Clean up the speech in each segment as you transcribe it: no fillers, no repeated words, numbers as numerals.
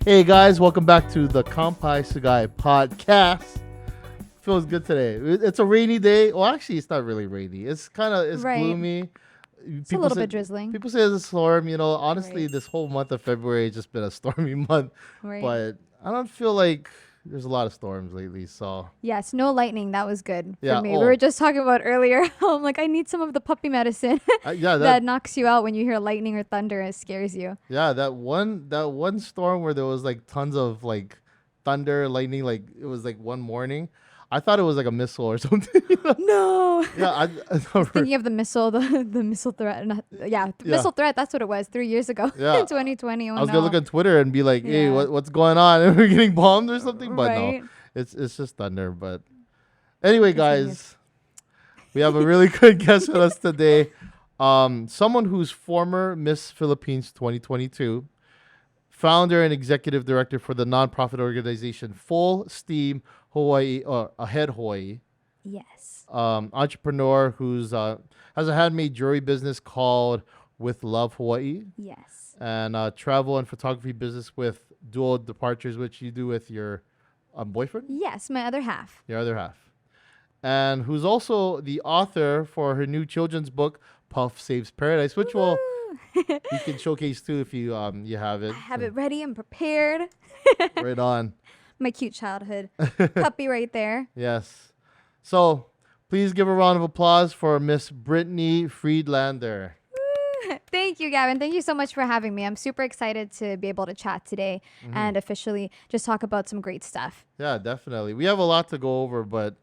Hey guys, welcome back to the Kampai Sugai podcast. Feels good today. It's a rainy day. Well, actually, it's not really rainy. It's Right. gloomy. It's a little bit drizzling. People say it's a storm. Honestly, Right. this whole month of February has just been a stormy month. Right. But I don't feel like there's a lot of storms lately. So Yes, no lightning. That was good yeah. for me. We were just talking about earlier. I'm like, I need some of the puppy medicine Yeah. that knocks you out when you hear lightning or thunder. It scares you. Yeah. That one storm where there was like tons of like thunder, lightning. Like it was like one morning. I thought it was like a missile or something. No. Yeah, I Thinking of the missile, the missile threat. Missile threat. That's what it was 3 years ago Yeah. in 2020. Oh, I was gonna look at Twitter and be like, "Hey, Yeah. what's going on? Are we getting bombed or something?" But Right. no, it's just thunder. But anyway, Yes, it guys, we have a really good guest with us today. Someone who's former Miss Philippines 2022, founder and executive director for the nonprofit organization Full Steam Hawaii or Ahead Hawaii. Yes. Entrepreneur who's has a handmade jewelry business called With Love Hawaii. Yes. And travel and photography business with Dual Departures, which you do with your boyfriend, Yes, my other half. your other half, and who's also the author for her new children's book, Puff Saves Paradise, which Woo! you can showcase too if you have it. I have it ready and prepared. Right on. My cute childhood puppy right there. Yes. So please give a round of applause for Miss Brittni Friedlander. Thank you, Gavin. Thank you so much for having me. I'm super excited to be able to chat today and officially just talk about some great stuff. Yeah, definitely. We have a lot to go over, but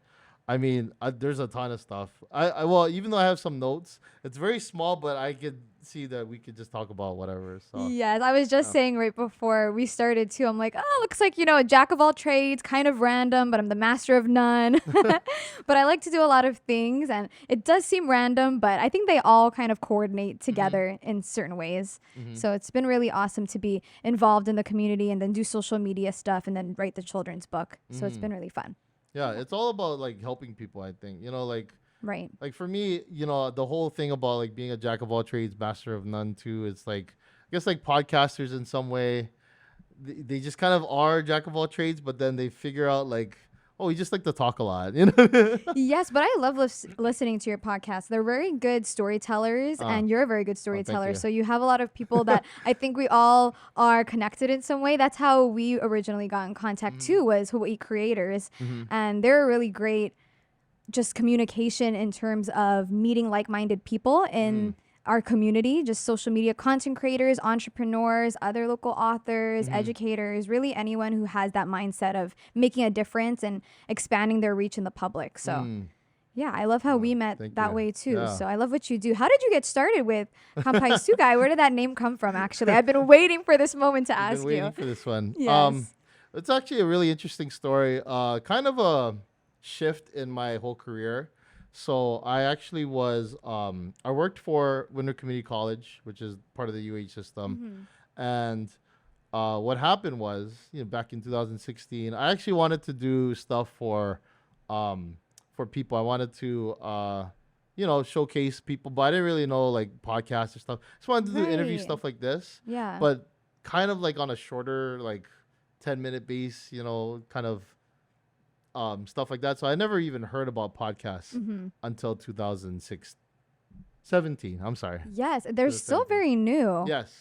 I mean, there's a ton of stuff. Well, even though I have some notes, it's very small, but I could see that we could just talk about whatever. So Yes, I was just saying right before we started too. I'm like, oh, looks like, a jack of all trades, kind of random, but I'm the master of none. But I like to do a lot of things, and it does seem random, but I think they all kind of coordinate together in certain ways. So it's been really awesome to be involved in the community and then do social media stuff and then write the children's book. So it's been really fun. yeah, it's all about like helping people. I think Right. like for me, the whole thing about like being a jack of all trades, master of none too. It's like I guess like podcasters in some way, they just kind of are jack of all trades, but then they figure out like, oh, we just like to talk a lot, Yes, but I love listening to your podcast. They're very good storytellers, and you're a very good storyteller. you. So you have a lot of people that I think we all are connected in some way. That's how we originally got in contact too, was Hawaii creators, and they're really great just communication in terms of meeting like-minded people in our community, just social media content creators, entrepreneurs, other local authors, educators, really anyone who has that mindset of making a difference and expanding their reach in the public. So yeah, I love how we met thank that you. way too. Yeah. So I love what you do. How did you get started with Kampai Sugai? Where did that name come from, actually? I've been waiting for this moment to I've ask been waiting you. for this one. Yes. It's actually a really interesting story. Kind of a shift in my whole career. So I actually was I worked for Winter Community College, which is part of the UH system, and what happened was, back in 2016, I actually wanted to do stuff for people. I wanted to showcase people, but I didn't really know like podcasts or stuff. Just wanted to do interview Right. stuff like this, Yeah. but kind of like on a shorter, like 10-minute base, kind of stuff like that. So I never even heard about podcasts until 2017. I'm sorry. Yes, they're So still thank you. very new. Yes.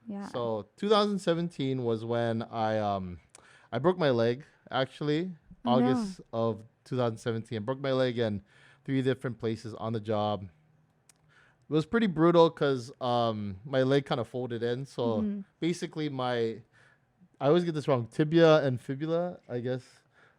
Yeah. So 2017 was when I broke my leg. Actually, Oh, no. August of 2017, I broke my leg in 3 different places on the job. It was pretty brutal because my leg kind of folded in. So basically, I always get this wrong. Tibia and fibula, I guess.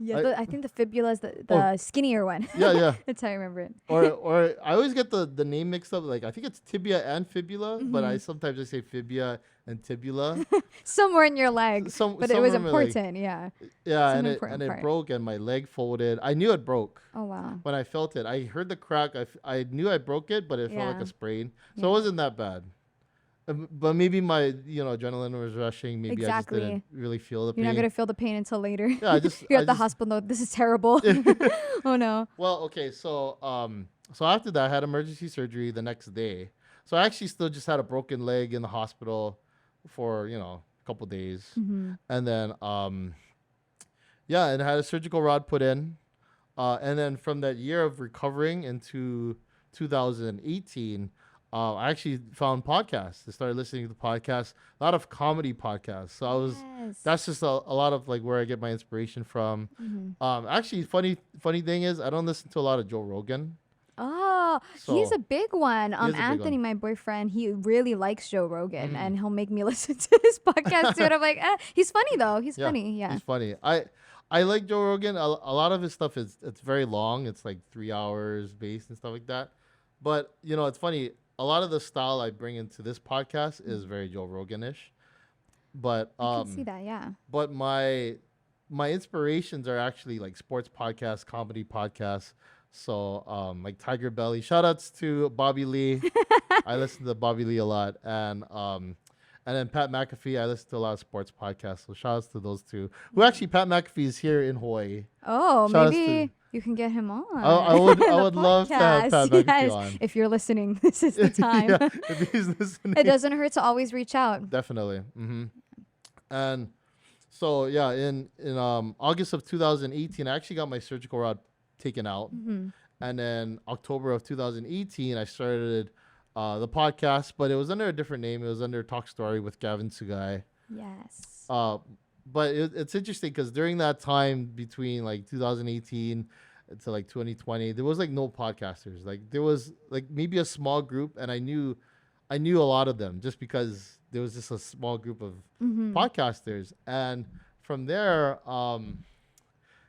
Yeah, I think the fibula is the skinnier one. Yeah. That's how I remember it. Or I always get the name mixed up. Like I think it's tibia and fibula, but I sometimes say fibia and tibula. Somewhere in your leg, but it was somewhere in my leg. important. Yeah. Yeah, Some and important it part. broke and my leg folded. I knew it broke Oh wow. when I felt it. I heard the crack. I knew I broke it, but it felt like Yeah. a sprain. So Yeah. it wasn't that bad. But maybe my adrenaline was rushing. Maybe I just Exactly. didn't really feel the You're pain. not gonna feel the pain until later. Yeah, I just You're I at the just- hospital. No, this is terrible. Oh no. Well, okay, so after that, I had emergency surgery the next day. So I actually still just had a broken leg in the hospital for a couple days, Mm-hmm. and then yeah, and had a surgical rod put in, and then from that year of recovering into 2018, I actually found podcasts. I started listening to podcasts, a lot of comedy podcasts. So I was Yes. that's just a lot of like where I get my inspiration from. Mm-hmm. Actually, funny thing is I don't listen to a lot of Joe Rogan. Oh, he's So a big one. he is a big Anthony, one. my boyfriend, he really likes Joe Rogan, Mm. and he'll make me listen to his podcast too. And I'm like, he's funny though. He's Yeah, funny. Yeah. he's funny. I like Joe Rogan. A lot of his stuff is it's very long. It's like 3 hours based and stuff like that. But it's funny. A lot of the style I bring into this podcast is very Joe Rogan-ish. But I can see that. Yeah. but my inspirations are actually like sports podcasts, comedy podcasts. So like Tiger Belly. Shout outs to Bobby Lee. I listen to Bobby Lee a lot. And then Pat McAfee, I listen to a lot of sports podcasts. So shout outs to those two. Who actually Pat McAfee is here in Hawaii. Oh, Shout outs maybe you can get him on. I would the would love to have Pat podcast. McAfee Yes. on. If you're listening, this is the time. Yeah, if he's listening. It doesn't hurt to always reach out. Definitely. And so yeah, in August of 2018, I actually got my surgical rod taken out, and then October of 2018, I started the podcast, but it was under a different name. It was under Talk Story with Gaven Sugai. Yes. But it's interesting because during that time between like 2018 to like 2020, there was like no podcasters. Like there was like maybe a small group, and I knew a lot of them just because there was just a small group of podcasters. And from there,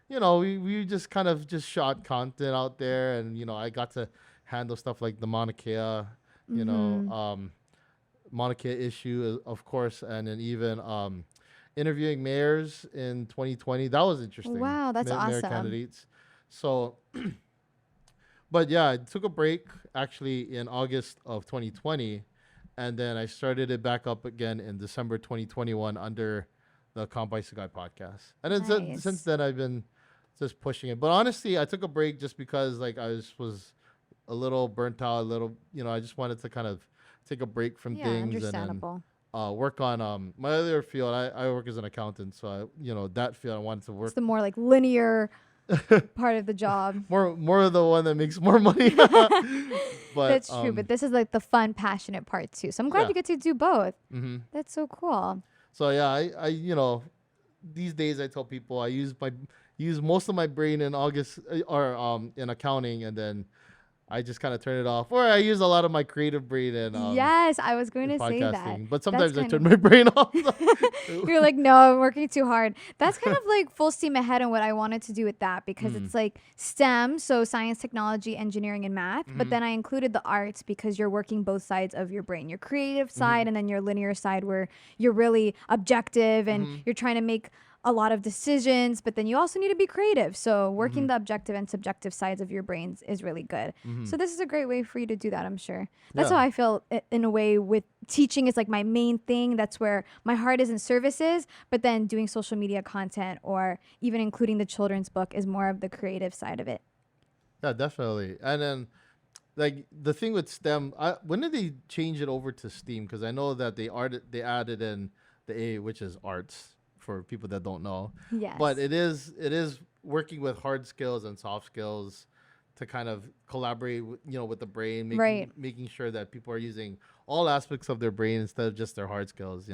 we just kind of just shot content out there, and I got to handle stuff like the Mauna Kea, Mauna Kea issue, of course, and then even interviewing mayors in 2020. That was interesting. Wow, that's Mayor awesome. candidates. So, but yeah, I took a break actually in August of 2020, and then I started it back up again in December 2021 under the Kampai Sugai podcast. And then Nice. since then, I've been just pushing it. But honestly, I took a break just because like I was a little burnt out, a little, I just wanted to kind of take a break from Yeah, things understandable. and then work on my other field. I work as an accountant, so that field I wanted to work It's the more like linear part of the job. more of the one that makes more money. But That's true, but this is like the fun, passionate part too. So I'm glad Yeah. you get to do both. hmm That's so cool. So yeah, I these days I tell people I use most of my brain in August or in accounting, and then I just kind of turn it off, or I use a lot of my creative brain in Yes, I was going in to say that. podcasting. But sometimes I kind turn of- my brain off. You're like, no, I'm working too hard. That's kind of like full steam ahead on what I wanted to do with that, because it's like STEM, so science, technology, engineering, and math. But then I included the arts because you're working both sides of your brain, your creative side and then your linear side where you're really objective and you're trying to make a lot of decisions, but then you also need to be creative. So working the objective and subjective sides of your brains is really good. So this is a great way for you to do that, I'm sure. That's Yeah. how I feel in a way with teaching is like my main thing. That's where my heart is in services, but then doing social media content or even including the children's book is more of the creative side of it. Yeah, definitely. And then like the thing with STEM, when did they change it over to STEAM? Because I know that they added in the A, which is arts, for people that don't know. Yes. But it is working with hard skills and soft skills to kind of collaborate with the brain, making sure that people are using all aspects of their brain instead of just their hard skills.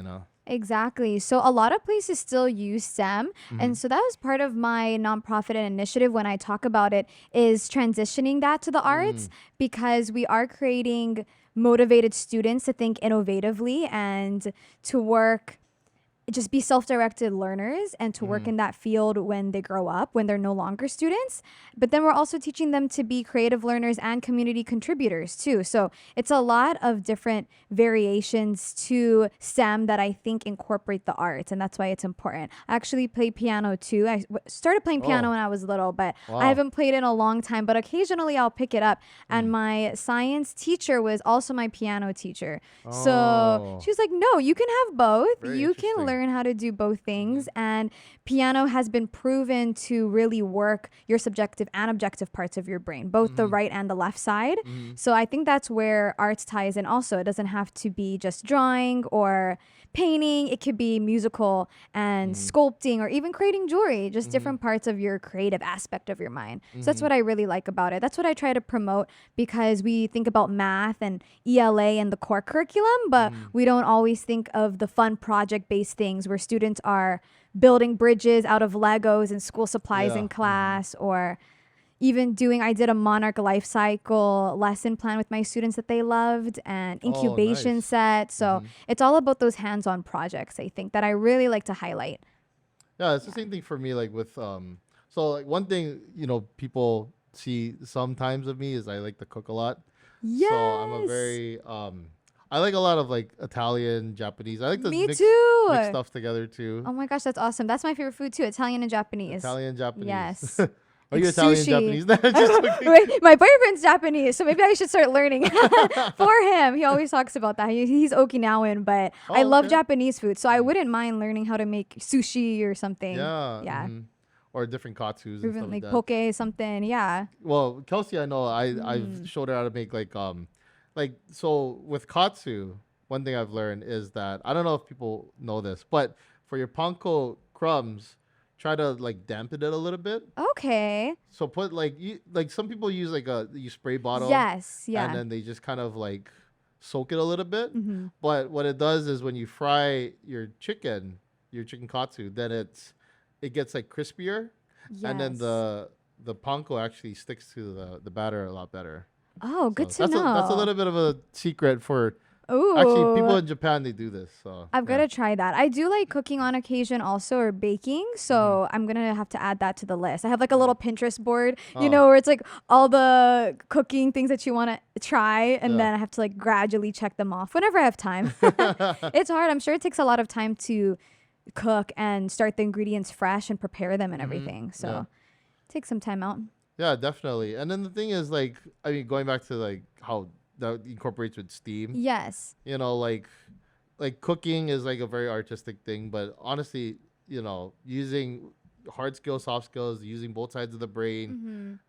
Exactly. So a lot of places still use STEM. And so that was part of my nonprofit and initiative when I talk about it, is transitioning that to the arts, because we are creating motivated students to think innovatively and to work, just be self-directed learners and to work in that field when they grow up, when they're no longer students. But then we're also teaching them to be creative learners and community contributors too. So it's a lot of different variations to STEM that I think incorporate the arts, and that's why it's important. I actually play piano too. I started playing piano when I was little, but Wow. I haven't played in a long time, but occasionally I'll pick it up. And my science teacher was also my piano teacher. So Oh. she was like, no, you can have both. Very You can interesting. learn how to do both things. And piano has been proven to really work your subjective and objective parts of your brain, both the right and the left side. So I think that's where arts ties in also. It doesn't have to be just drawing or painting, it could be musical and sculpting, or even creating jewelry, just different parts of your creative aspect of your mind. So that's what I really like about it. That's what I try to promote, because we think about math and ELA and the core curriculum, but we don't always think of the fun project-based things where students are building bridges out of Legos and school supplies in class, or even I did a monarch life cycle lesson plan with my students that they loved, and incubation set. So it's all about those hands-on projects, I think, that I really like to highlight. Yeah, it's the same thing for me. Like with so like one thing people see sometimes of me is I like to cook a lot. Yes. So I'm a very I like a lot of like Italian, Japanese. I like to Me mix too. stuff together too. Oh my gosh, that's awesome. That's my favorite food too, Italian and Japanese. Italian, Japanese. Yes. Are you Like Italian, sushi. Japanese? Just Wait, my boyfriend's Japanese, so maybe I should start learning for him. He always talks about that. He's Okinawan, but I love Japanese food, so I wouldn't mind learning how to make sushi or something. Yeah. Yeah. Or different katsus and Even stuff like that. poke something. Yeah. Well, Kelsey, I know I've showed her how to make like so with katsu. One thing I've learned is that I don't know if people know this, but for your panko crumbs, try to like dampen it a little bit. Okay. So put like some people use like you spray bottle. Yes. Yeah. And then they just kind of like soak it a little bit. But what it does is when you fry your chicken katsu, then it gets like crispier, and then the panko actually sticks to the batter a lot better. Oh, good to know. That's a little bit of a secret for. Ooh. Actually, people in Japan, they do this. So I've got to try that. I do like cooking on occasion also, or baking. So I'm going to have to add that to the list. I have like a little Pinterest board, where it's like all the cooking things that you want to try. And then I have to like gradually check them off whenever I have time. It's hard. I'm sure it takes a lot of time to cook and start the ingredients fresh and prepare them and everything. So take some time out. Yeah, definitely. And then the thing is, like, I mean, going back to like how that incorporates with STEAM. Yes. Like cooking is like a very artistic thing, but honestly, using hard skills, soft skills, using both sides of the brain,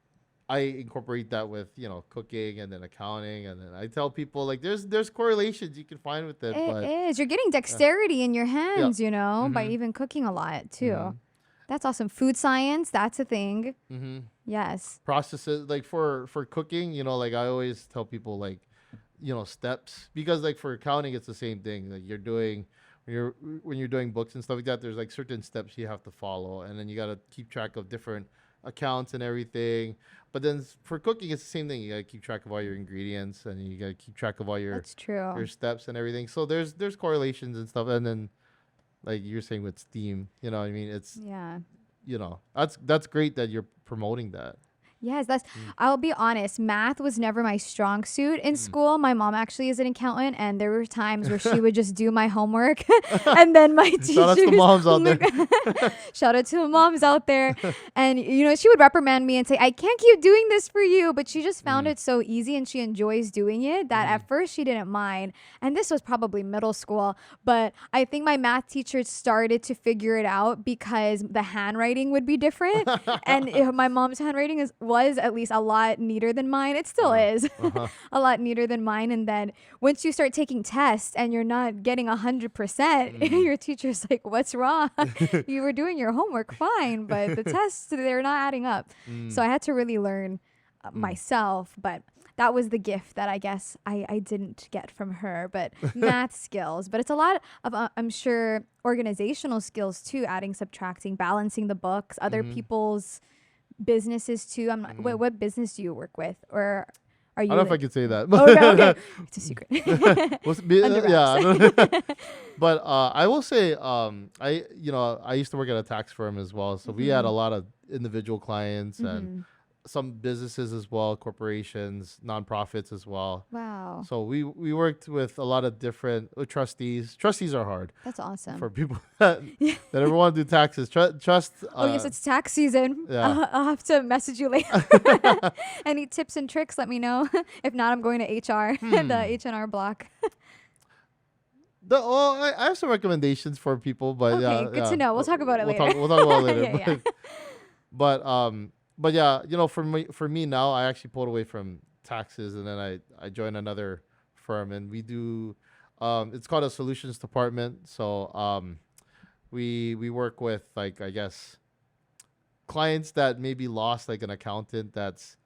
I incorporate that with cooking and then accounting, and then I tell people like there's correlations you can find with it. It is. You're getting dexterity in your hands, by Mm-hmm. even cooking a lot too. That's awesome. Food science, that's a thing. Yes. Processes like for cooking, like I always tell people like, steps, because like for accounting it's the same thing. Like when you're doing books and stuff like that, there's like certain steps you have to follow, and then you got to keep track of different accounts and everything. But then for cooking it's the same thing. You got to keep track of all your ingredients, and you got to keep track of all your That's true. your steps and everything. So there's correlations and stuff, and then like you're saying with STEAM, I mean, it's that's great that you're promoting that. Yes, I'll be honest, math was never my strong suit in school. My mom actually is an accountant, and there were times where she would just do my homework, and then my teachers. Shout out to the moms out there. Shout out to the moms out there. And, she would reprimand me and say, I can't keep doing this for you. But she just found it so easy, and she enjoys doing it, that at first she didn't mind. And this was probably middle school. But I think my math teacher started to figure it out because the handwriting would be different. And my mom's handwriting was at least a lot neater than mine. It still is a lot neater than mine. And then once you start taking tests and you're not getting 100%, your teacher's like, what's wrong? You were doing your homework fine, but the tests, they're not adding up. So I had to really learn myself, but that was the gift that I guess I didn't get from her, but math skills. But it's a lot of, I'm sure, organizational skills too, adding, subtracting, balancing the books, other people's businesses too. I'm not. What business do you work with, or are you? I don't know if I could say that. Okay. It's a secret. But I will say, I used to work at a tax firm as well, so we had a lot of individual clients and some businesses as well, corporations, nonprofits as well. Wow. So we worked with a lot of different trustees. Trustees are hard. That's awesome. For people that ever want to do taxes. Trust. Yes, it's tax season. Yeah. I'll have to message you later. Any tips and tricks, let me know. If not, I'm going to HR, the H&R block. I have some recommendations for people, but okay, good to know. We'll talk about it later. We'll talk about it later. Yeah. But yeah, for me now, I actually pulled away from taxes, and then I joined another firm, and we do It's called a solutions department. So we work with, like, I guess, clients that maybe lost like an accountant that's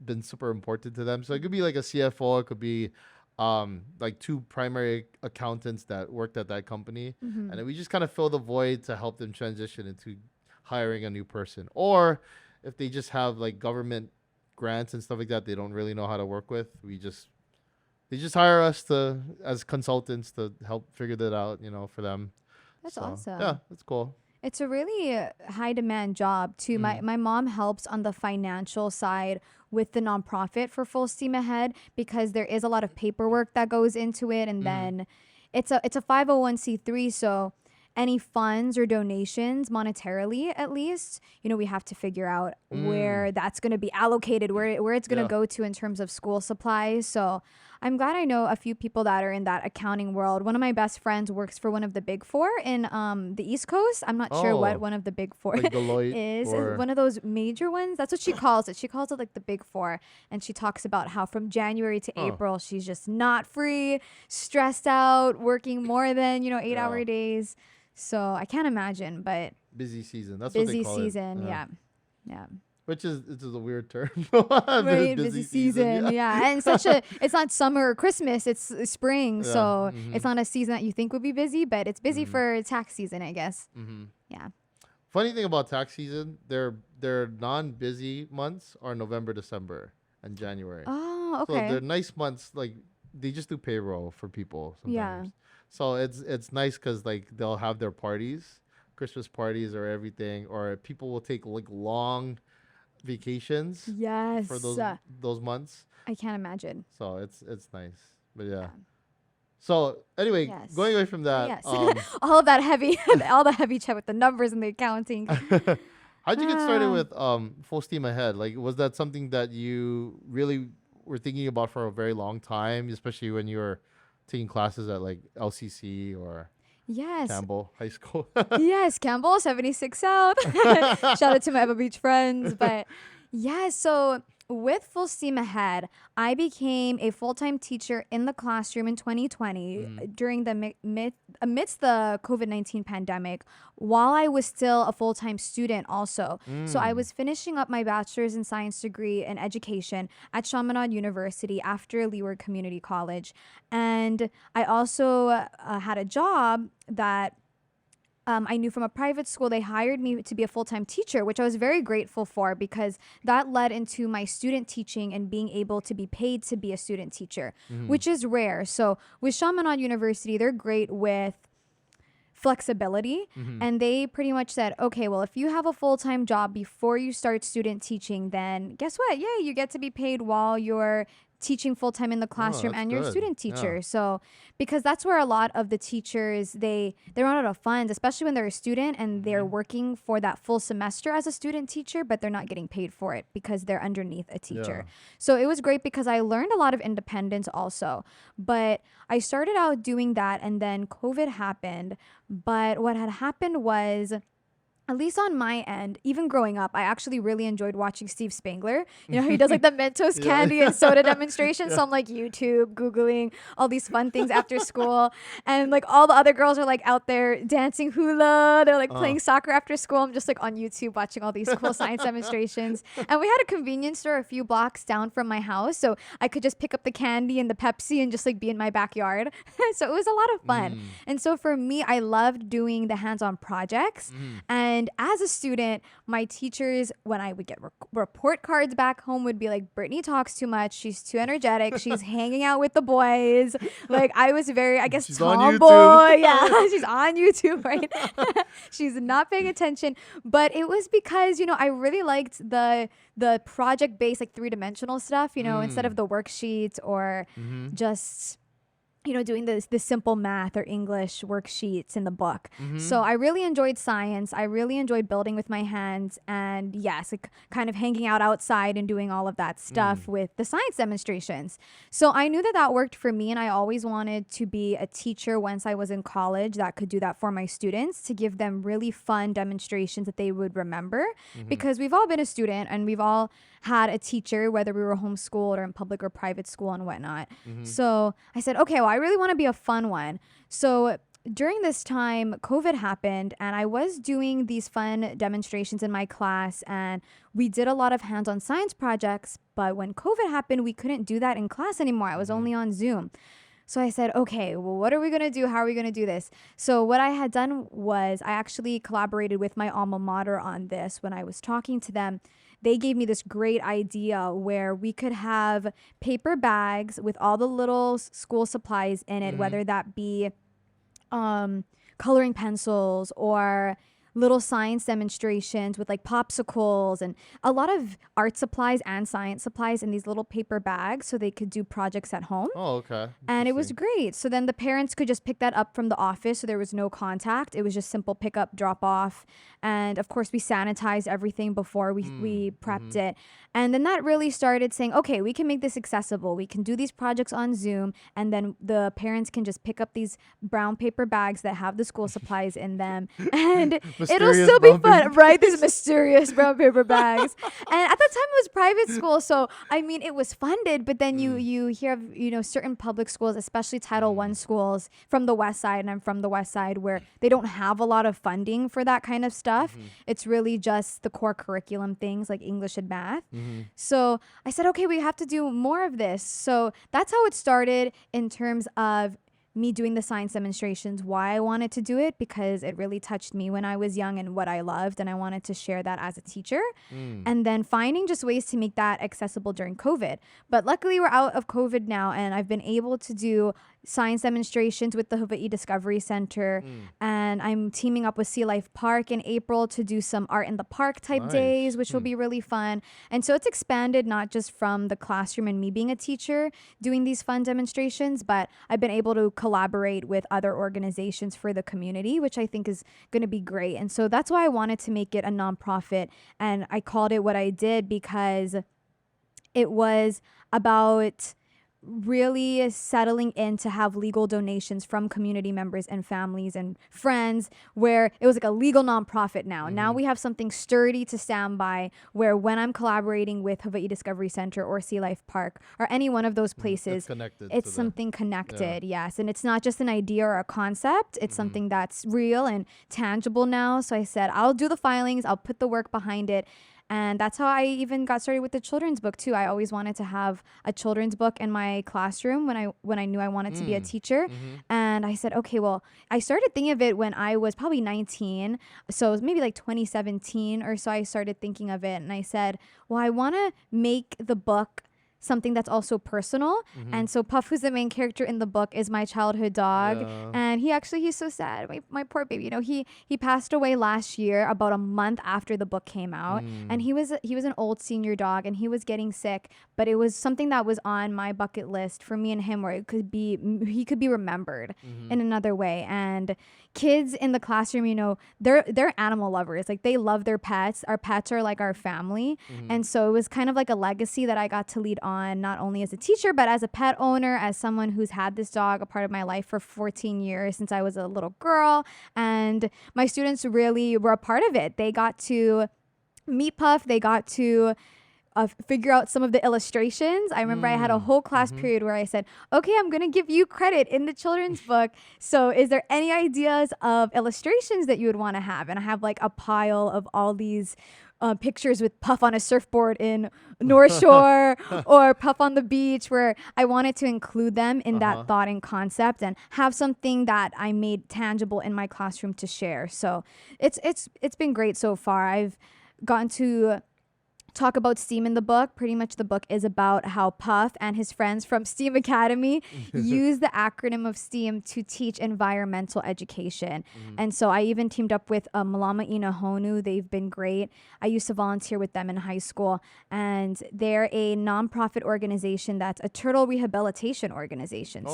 been super important to them. So it could be like a CFO, it could be like two primary accountants that worked at that company, Mm-hmm. and then we just kind of fill the void to help them transition into hiring a new person. Or if they just have like government grants and stuff like that, they don't really know how to work with. They just hire us to as consultants to help figure that out, for them. That's So yeah, awesome. that's cool. It's a really high demand job too. My Mm. my mom helps on the financial side with the nonprofit for Full Steam Ahead because there is a lot of paperwork that goes into it, and Mm. then it's a 501(c)(3), so any funds or donations monetarily at least, we have to figure out Mm. where that's going to be allocated, where it's going to Yeah. go to in terms of school supplies. So I'm glad I know a few people that are in that accounting world. One of my best friends works for one of the big four in the East Coast. I'm not sure what Oh, one of the big four like Deloitte is. or One of those major ones. That's what she calls it. She calls it like the big four. And she talks about how from January to huh. April, she's just not free, stressed out, working more than, 8-hour Yeah. days. So I can't imagine, but Busy season. That's what they busy call it. season. Yeah. Yeah. Which is a weird term. Right, Busy busy season. season, Yeah. yeah, and it's not summer or Christmas, it's spring, Yeah. so Mm-hmm. it's not a season that you think would be busy, but it's busy Mm-hmm. for tax season, I guess. Mm-hmm. Yeah. Funny thing about tax season, their non-busy months are November, December, and January. Oh, So okay. they're nice months. Like they just do payroll for people Yeah. sometimes. So it's nice because like they'll have their parties, Christmas parties or everything, or people will take like long vacations for Yes. those months. I can't imagine. So it's nice. But yeah. Yeah. So anyway, Yes. going away from that, Yes. All of that heavy, all the heavy chat with the numbers and the accounting. how'd you get started Ah. with Full Steam Ahead? Like, was that something that you really were thinking about for a very long time, especially when you were taking classes at like LCC or Yes. Campbell High School? Yes, Campbell, 76 South. Shout out to my Ever Beach friends. But yeah, so with Full Steam Ahead, I became a full-time teacher in the classroom in 2020 Mm. during the amidst the COVID-19 pandemic, while I was still a full-time student also. So I Mm. was finishing up my bachelor's in science degree in education at Chaminade University after Leeward Community College. And I also had a job that I knew from a private school. They hired me to be a full-time teacher, which I was very grateful for because that led into my student teaching and being able to be paid to be a student teacher, Mm. which is rare. So with Chaminade University, they're great with flexibility, Mm-hmm. and they pretty much said, okay, well, if you have a full-time job before you start student teaching, then guess what? Yeah, you get to be paid while you're teaching full-time in the classroom that's and you're a good. student Yeah. teacher. So because that's where a lot of the teachers, they run out of funds, especially when they're a student and they're Mm-hmm. working for that full semester as a student teacher, but they're not getting paid for it because they're underneath a teacher. Yeah. So it was great because I learned a lot of independence also. But I started out doing that, and then COVID happened. But what had happened was, at least on my end, even growing up, I actually really enjoyed watching Steve Spangler. You know, how he does like the Mentos Yeah. candy and soda demonstrations. So I'm like YouTube, Googling all these fun things after school. And like all the other girls are like out there dancing hula. They're like playing soccer after school. I'm just like on YouTube watching all these cool science demonstrations. And we had a convenience store a few blocks down from my house. So I could just pick up the candy and the Pepsi and just like be in my backyard. So it was a lot of fun. Mm. And so for me, I loved doing the hands-on projects. Mm. And as a student, my teachers, when I would get report cards back home, would be like, Brittni talks too much. She's too energetic. She's hanging out with the boys. Like I was very, I guess, She's on tomboy. YouTube. Yeah, she's on YouTube, right? She's not paying attention. But it was because, I really liked the project-based, like three-dimensional stuff, instead of the worksheets or Mm-hmm. just doing the simple math or English worksheets in the book. Mm-hmm. So I really enjoyed science. I really enjoyed building with my hands, and yes, like kind of hanging out outside and doing all of that stuff with the science demonstrations. So I knew that that worked for me, and I always wanted to be a teacher once I was in college that could do that for my students, to give them really fun demonstrations that they would remember, because we've all been a student and we've all had a teacher, whether we were homeschooled or in public or private school and whatnot. So I said, okay, well, I really want to be a fun one. So during this time, COVID happened, and I was doing these fun demonstrations in my class, and we did a lot of hands-on science projects. But when COVID happened, we couldn't do that in class anymore. I was only on Zoom. So I said, okay, well, what are we going to do? How are we going to do this? So what I had done was I actually collaborated with my alma mater on this. When I was talking to them, they gave me this great idea where we could have paper bags with all the little school supplies in it, whether that be coloring pencils or little science demonstrations with like popsicles and a lot of art supplies and science supplies in these little paper bags so they could do projects at home. Oh, okay. And it was great. So then the parents could just pick that up from the office. So there was no contact. It was just simple pick up, drop off. And of course, we sanitized everything before we prepped it. And then that really started saying, okay, we can make this accessible. We can do these projects on Zoom. And then the parents can just pick up these brown paper bags that have the school supplies in them. And it'll still be fun, right? These mysterious brown paper bags. And at the time, it was private school. So, I mean, it was funded. But then you hear of, certain public schools, especially Title I schools from the West Side, and I'm from the West Side, where they don't have a lot of funding for that kind of stuff. It's really just the core curriculum things like English and math. So I said, okay, we have to do more of this. So that's how it started in terms of me doing the science demonstrations, why I wanted to do it, because it really touched me when I was young and what I loved, and I wanted to share that as a teacher. And then finding just ways to make that accessible during COVID. But luckily we're out of COVID now, and I've been able to do science demonstrations with the Hawaii Discovery Center, and I'm teaming up with Sea Life Park in April to do some art in the park type days, which will be really fun. And so it's expanded not just from the classroom and me being a teacher doing these fun demonstrations, but I've been able to collaborate with other organizations for the community, which I think is going to be great. And so that's why I wanted to make it a nonprofit, and I called it what I did because it was about really settling in to have legal donations from community members and families and friends, where it was like a legal nonprofit now. Now we have something sturdy to stand by, where when I'm collaborating with Hawaii Discovery Center or Sea Life Park or any one of those places, it's something connected. Yes. And it's not just an idea or a concept. It's something that's real and tangible now. So I said, I'll do the filings. I'll put the work behind it. And that's how I even got started with the children's book too. I always wanted to have a children's book in my classroom when I knew I wanted to be a teacher. And I said, okay, well, I started thinking of it when I was probably 19. So it was maybe like 2017 or so I started thinking of it. And I said, well, I want to make the book something that's also personal. And so Puff, who's the main character in the book, is my childhood dog. And he's so sad. My poor baby, he passed away last year, about a month after the book came out. And he was an old senior dog, and he was getting sick, but it was something that was on my bucket list for me and him, where he could be remembered in another way. And kids in the classroom, they're animal lovers. Like, they love their pets. Our pets are like our family. And so it was kind of like a legacy that I got to lead on, not only as a teacher, but as a pet owner, as someone who's had this dog a part of my life for 14 years since I was a little girl. And my students really were a part of it. They got to meet Puff. They got to figure out some of the illustrations. I remember I had a whole class period where I said, okay, I'm going to give you credit in the children's book. So is there any ideas of illustrations that you would want to have? And I have like a pile of all these pictures with Puff on a surfboard in North Shore or Puff on the beach, where I wanted to include them in that thought and concept and have something that I made tangible in my classroom to share. So it's been great so far. I've gotten to talk about STEAM in the book. Pretty much the book is about how Puff and his friends from STEAM Academy use the acronym of STEAM to teach environmental education. And so I even teamed up with Malama Ina Honu. They've been great. I used to volunteer with them in high school, and they're a nonprofit organization that's a turtle rehabilitation organization.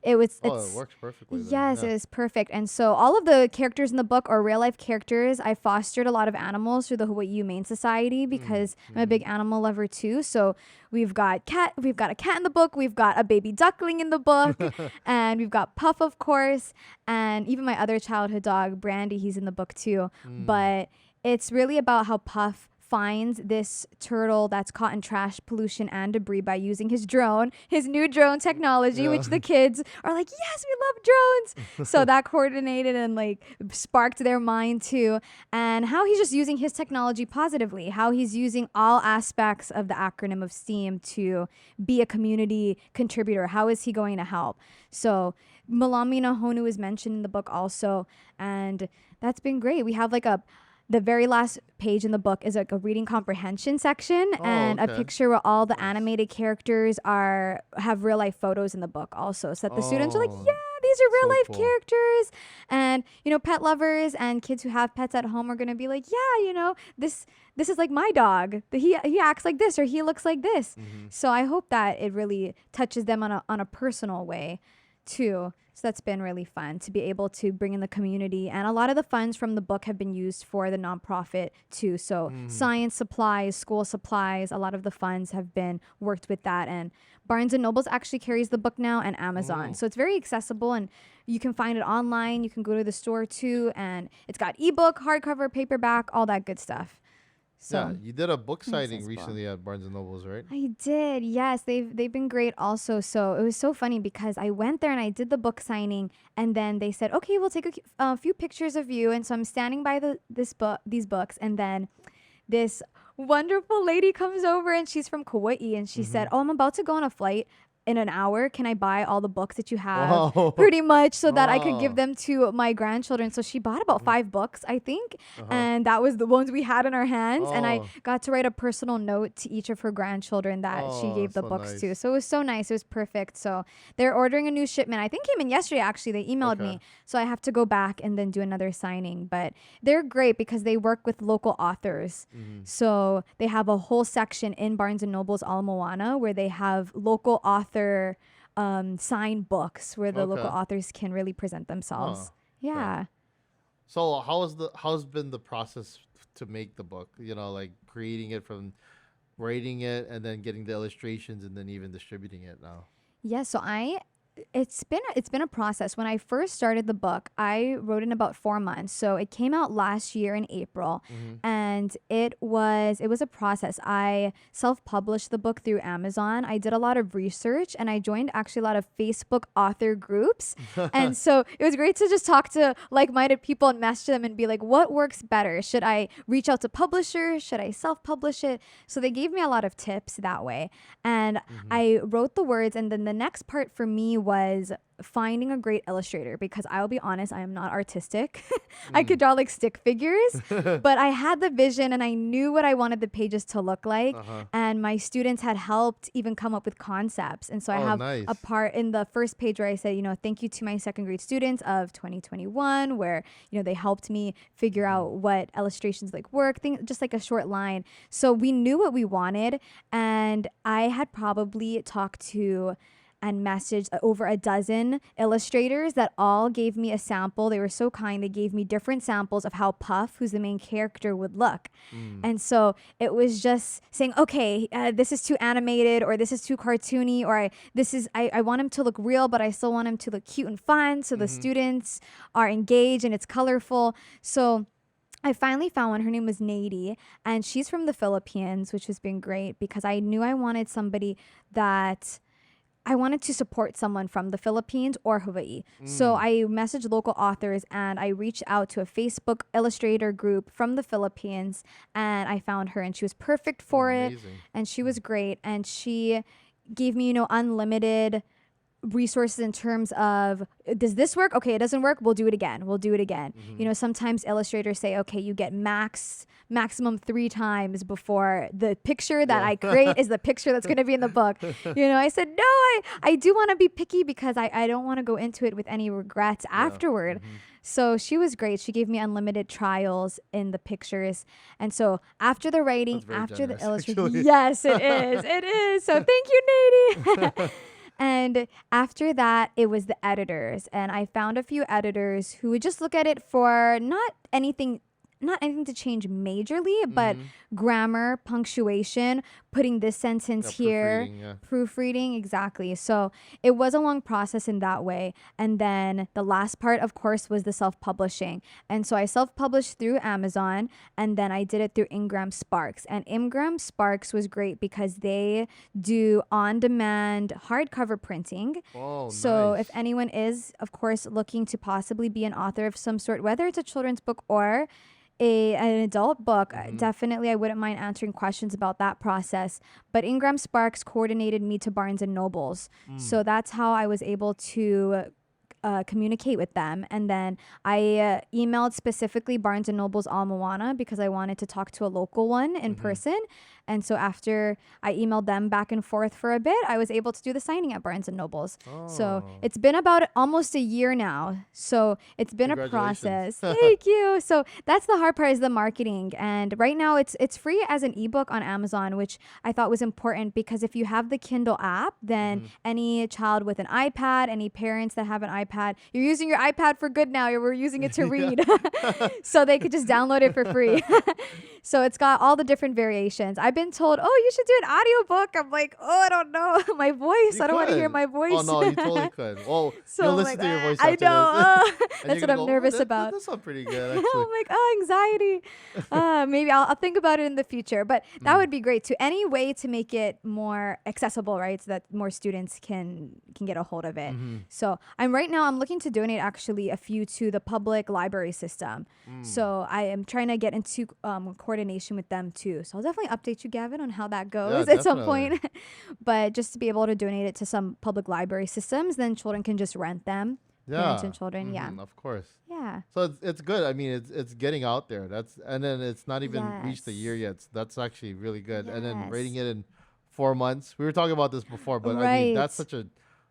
It works perfectly. Yes, it is perfect. And so all of the characters in the book are real life characters. I fostered a lot of animals through the Hawaii Humane Society because I'm a big animal lover too. So we've got a cat in the book, we've got a baby duckling in the book, and we've got Puff, of course, and even my other childhood dog, Brandy, he's in the book too. But it's really about how Puff finds this turtle that's caught in trash, pollution, and debris by using his drone, his new drone technology, which the kids are like, yes, we love drones. So that coordinated and like sparked their mind too. And how he's just using his technology positively, how he's using all aspects of the acronym of STEAM to be a community contributor. How is he going to help? So Malamina Honu is mentioned in the book also, and that's been great. We have like the very last page in the book is like a reading comprehension section and a picture where all the animated characters have real life photos in the book also, so that the students are like, yeah, these are real life characters. And pet lovers and kids who have pets at home are going to be like, yeah, this is like my dog. He acts like this or he looks like this. So I hope that it really touches them on a personal way too. So that's been really fun to be able to bring in the community. And a lot of the funds from the book have been used for the nonprofit too. So science supplies, school supplies, a lot of the funds have been worked with that. And Barnes & Noble's actually carries the book now, and Amazon. So it's very accessible, and you can find it online. You can go to the store too. And it's got ebook, hardcover, paperback, all that good stuff. So yeah, you did a book signing recently at Barnes & Noble's, right? I did, yes. They've been great also. So it was so funny because I went there and I did the book signing, and then they said, okay, we'll take a few pictures of you. And so I'm standing by these books, and then this wonderful lady comes over, and she's from Kauai, and she said, oh, I'm about to go on a flight in an hour. Can I buy all the books that you have? Pretty much, so that I could give them to my grandchildren. So she bought about 5 books, I think. And that was the ones we had in our hands. And I got to write a personal note to each of her grandchildren that she gave the books to. So it was so nice. It was perfect. So they're ordering a new shipment. I think came in yesterday, actually. They emailed me. So I have to go back and then do another signing. But they're great because they work with local authors. So they have a whole section in Barnes & Noble's Ala Moana where they have local author signed books where the local authors can really present themselves. Yeah. So how's been the process to make the book? Like creating it from writing it and then getting the illustrations and then even distributing it now. Yeah, so it's been a process. When I first started the book, I wrote in about 4 months. So it came out last year in April, and it was a process. I self-published the book through Amazon. I did a lot of research, and I joined actually a lot of Facebook author groups. And so it was great to just talk to like-minded people and message them and be like, what works better? Should I reach out to publishers? Should I self-publish it? So they gave me a lot of tips that way. And I wrote the words, and then the next part for me was finding a great illustrator, because I'll be honest, I am not artistic. I could draw like stick figures, but I had the vision and I knew what I wanted the pages to look like. And my students had helped even come up with concepts. And so I have a part in the first page where I said, thank you to my second grade students of 2021, where, they helped me figure out what illustrations like work, just like a short line. So we knew what we wanted. And I had probably talked to and messaged over a dozen illustrators that all gave me a sample. They were so kind. They gave me different samples of how Puff, who's the main character, would look. And so it was just saying, okay, this is too animated, or this is too cartoony, or I want him to look real, but I still want him to look cute and fun. So the students are engaged and it's colorful. So I finally found one. Her name was Nady, and she's from the Philippines, which has been great because I knew I wanted somebody that I wanted to support someone from the Philippines or Hawaii. So I messaged local authors and I reached out to a Facebook illustrator group from the Philippines, and I found her, and she was perfect for it. And she was great. And she gave me, unlimited resources in terms of, does this work? Okay, it doesn't work. We'll do it again. Sometimes illustrators say, okay, you get maximum 3 times before the picture that I create is the picture that's going to be in the book. I said, no, I do want to be picky because I don't want to go into it with any regrets afterward. So she was great. She gave me unlimited trials in the pictures. And so after the writing, after the illustration, yes, it is. It is. So thank you, Nady. And after that, it was the editors. And I found a few editors who would just look at it for not anything not anything to change majorly, but grammar, punctuation, putting this sentence Yeah, here, proofreading. Yeah. proofreading, exactly. So it was a long process in that way. And then the last part, of course, was the self-publishing. And so I self-published through Amazon, and then I did it through Ingram Sparks. And Ingram Sparks was great because they do on-demand hardcover printing. Oh, So if nice. anyone is, of course, looking to possibly be an author of some sort, whether it's a children's book or an adult book, definitely I wouldn't mind answering questions about that process. But Ingram Sparks coordinated me to Barnes and Nobles. So that's how I was able to communicate with them. And then I emailed specifically Barnes and Noble's Alma Wana because I wanted to talk to a local one in person. And so after I emailed them back and forth for a bit, I was able to do the signing at Barnes and Noble's. So Oh, it's been about almost a year now. So it's been a congratulations. process. Thank you. So that's the hard part, is the marketing. And right now it's free as an ebook on Amazon, which I thought was important because if you have the Kindle app, then any child with an iPad, any parents that have an iPad, you're using your iPad for good now. We're using it to read. So they could just download it for free. So it's got all the different variations. I've been told, oh, you should do an audiobook. I'm like, oh, I don't know. My voice. You I don't want to hear could. my voice. Oh no, you totally could. Well, So you'll I'm listen like, to your voice I after know. this. And That's you're what gonna I'm go, nervous that, about. That sounds pretty good, actually. I'm like, oh, anxiety. Maybe I'll think about it in the future. But that would be great too. Any way to make it more accessible, right? So that more students can get a hold of it. So I'm looking to donate actually a few to the public library system. So I am trying to get into coordination with them too. So I'll definitely update you, Gavin, on how that goes Yeah, at some definitely. point. But just to be able to donate it to some public library systems, then children can just rent them. Parents Yeah. and children, yeah. Of course. Yeah. So it's good. I mean, it's getting out there. And then it's not even reached a Yes. year yet. So that's actually really good. And then rating Yes. it in 4 months. We were talking about this before, but I mean, that's Right. such a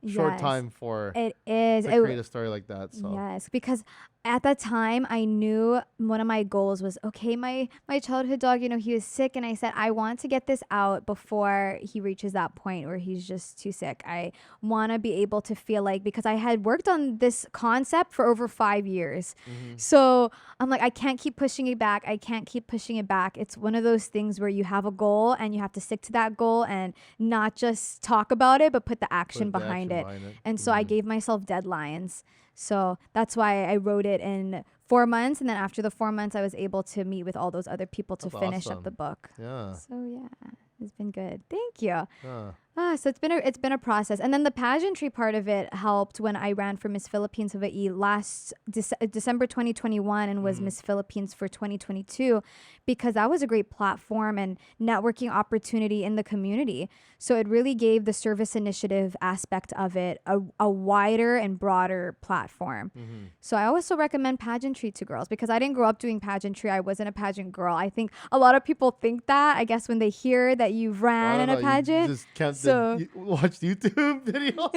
short Yes. time for It is. to create a story like that. So Yes, because at that time I knew one of my goals was, okay, my childhood dog, he was sick, and I said I want to get this out before he reaches that point where he's just too sick. I want to be able to feel like, because I had worked on this concept for over 5 years. So I'm like, I can't keep pushing it back. I can't keep pushing it back. It's one of those things where you have a goal and you have to stick to that goal and not just talk about it, but put the action put the behind action it. behind it. And so I gave myself deadlines. So that's why I wrote it in 4 months. And then after the 4 months, I was able to meet with all those other people to That's finish up awesome. the book. Yeah. So yeah, it's been good. Thank you. Yeah. So it's been a process, and then the pageantry part of it helped when I ran for Miss Philippines Hawaii last December 2021, and was Miss Philippines for 2022, because that was a great platform and networking opportunity in the community. So it really gave the service initiative aspect of it a wider and broader platform. So I also recommend pageantry to girls, because I didn't grow up doing pageantry. I wasn't a pageant girl. I think a lot of people think that, I guess, when they hear that you've Well, I ran don't in a know. pageant. You just can't So watch YouTube videos.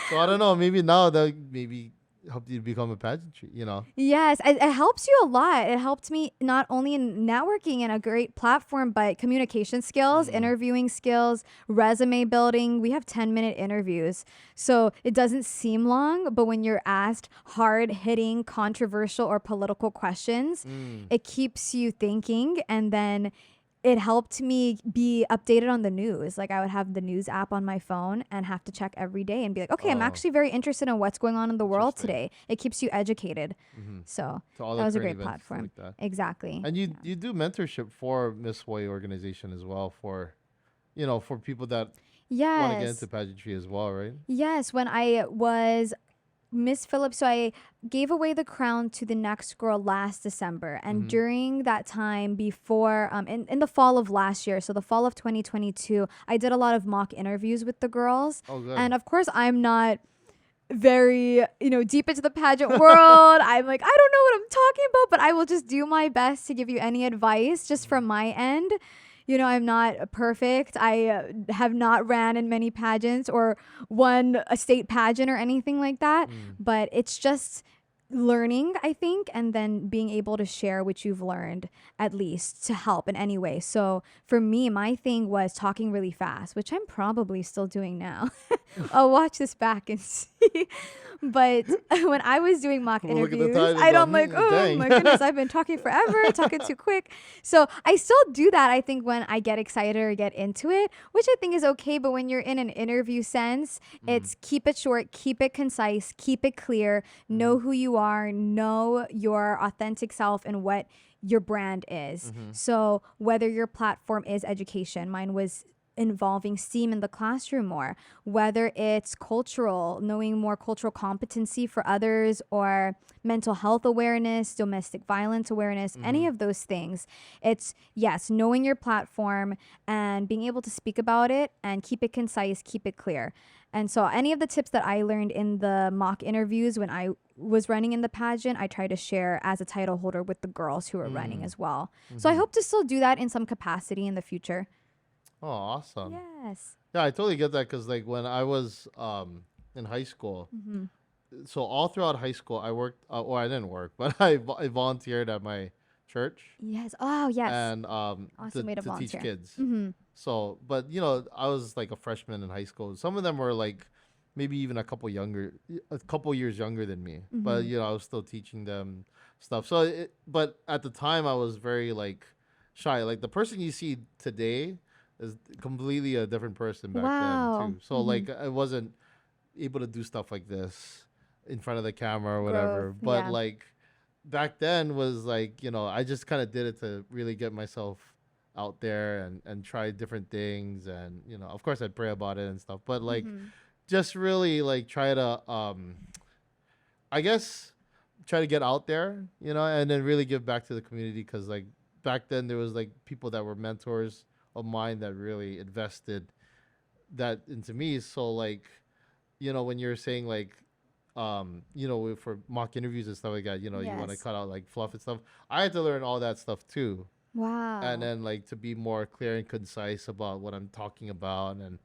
So I don't know. Maybe now that maybe help you become a pageantry. yes, it helps you a lot. It helped me not only in networking and a great platform, but communication skills, interviewing skills, resume building. We have 10-minute interviews. So it doesn't seem long, but when you're asked hard-hitting, controversial, or political questions, it keeps you thinking. And then it helped me be updated on the news. Like, I would have the news app on my phone and have to check every day and be like, okay, I'm Oh, actually very interested in what's going on in the world interesting. today. It keeps you educated. So To all that the was a current great events, stuff platform. like that. Exactly. And you do mentorship for Miss Hawaii organization as well, for for people that want to get Yes. into pageantry as well, right? Yes. When I was Miss Phillips, so I gave away the crown to the next girl last December. And during that time, before, in the fall of last year, so the fall of 2022, I did a lot of mock interviews with the girls. Oh, good. And of course, I'm not very, deep into the pageant world. I'm like, I don't know what I'm talking about, but I will just do my best to give you any advice just from my end. I'm not perfect. I have not ran in many pageants or won a state pageant or anything like that. But it's just learning, I think, and then being able to share what you've learned, at least to help in any way. So for me, my thing was talking really fast, which I'm probably still doing now. I'll watch this back and see. But when I was doing mock We'll look at the interviews, time and I'm go, like, oh dang. my goodness, I've been talking forever, talking too quick. So I still do that, I think, when I get excited or get into it, which I think is okay. But when you're in an interview sense, it's keep it short, keep it concise, keep it clear, know who you are, know your authentic self and what your brand is. So whether your platform is education, mine was involving STEAM in the classroom more, whether it's cultural, knowing more cultural competency for others, or mental health awareness, domestic violence awareness, any of those things. It's, yes, knowing your platform and being able to speak about it and keep it concise, keep it clear. And so any of the tips that I learned in the mock interviews when I was running in the pageant, I try to share as a title holder with the girls who are running as well. So I hope to still do that in some capacity in the future. Oh, awesome. Yes. Yeah, I totally get that because like when I was in high school, so all throughout high school I worked, or I didn't work, but I volunteered at my church Yes. Oh, yes. and Awesome way to to teach volunteer. kids. So, but you know, I was like a freshman in high school. Some of them were like maybe even a couple years younger than me. But you know, I was still teaching them stuff. So, but at the time, I was very like shy. Like the person you see today is completely a different person back Wow. then too. So like I wasn't able to do stuff like this in front of the camera or whatever. Growth, But yeah. like back then was like, you know, I just kind of did it to really get myself out there and try different things. And, you know, of course I'd pray about it and stuff, but like just really like try to, I guess, try to get out there, you know, and then really give back to the community. Cause like back then there was like people that were mentors of mine that really invested that into me. So like, you know, when you're saying like, you know, for mock interviews and stuff like that, you know, you want to Yes. cut out like fluff and stuff. I had to learn all that stuff too. Wow. And then like to be more clear and concise about what I'm talking about. And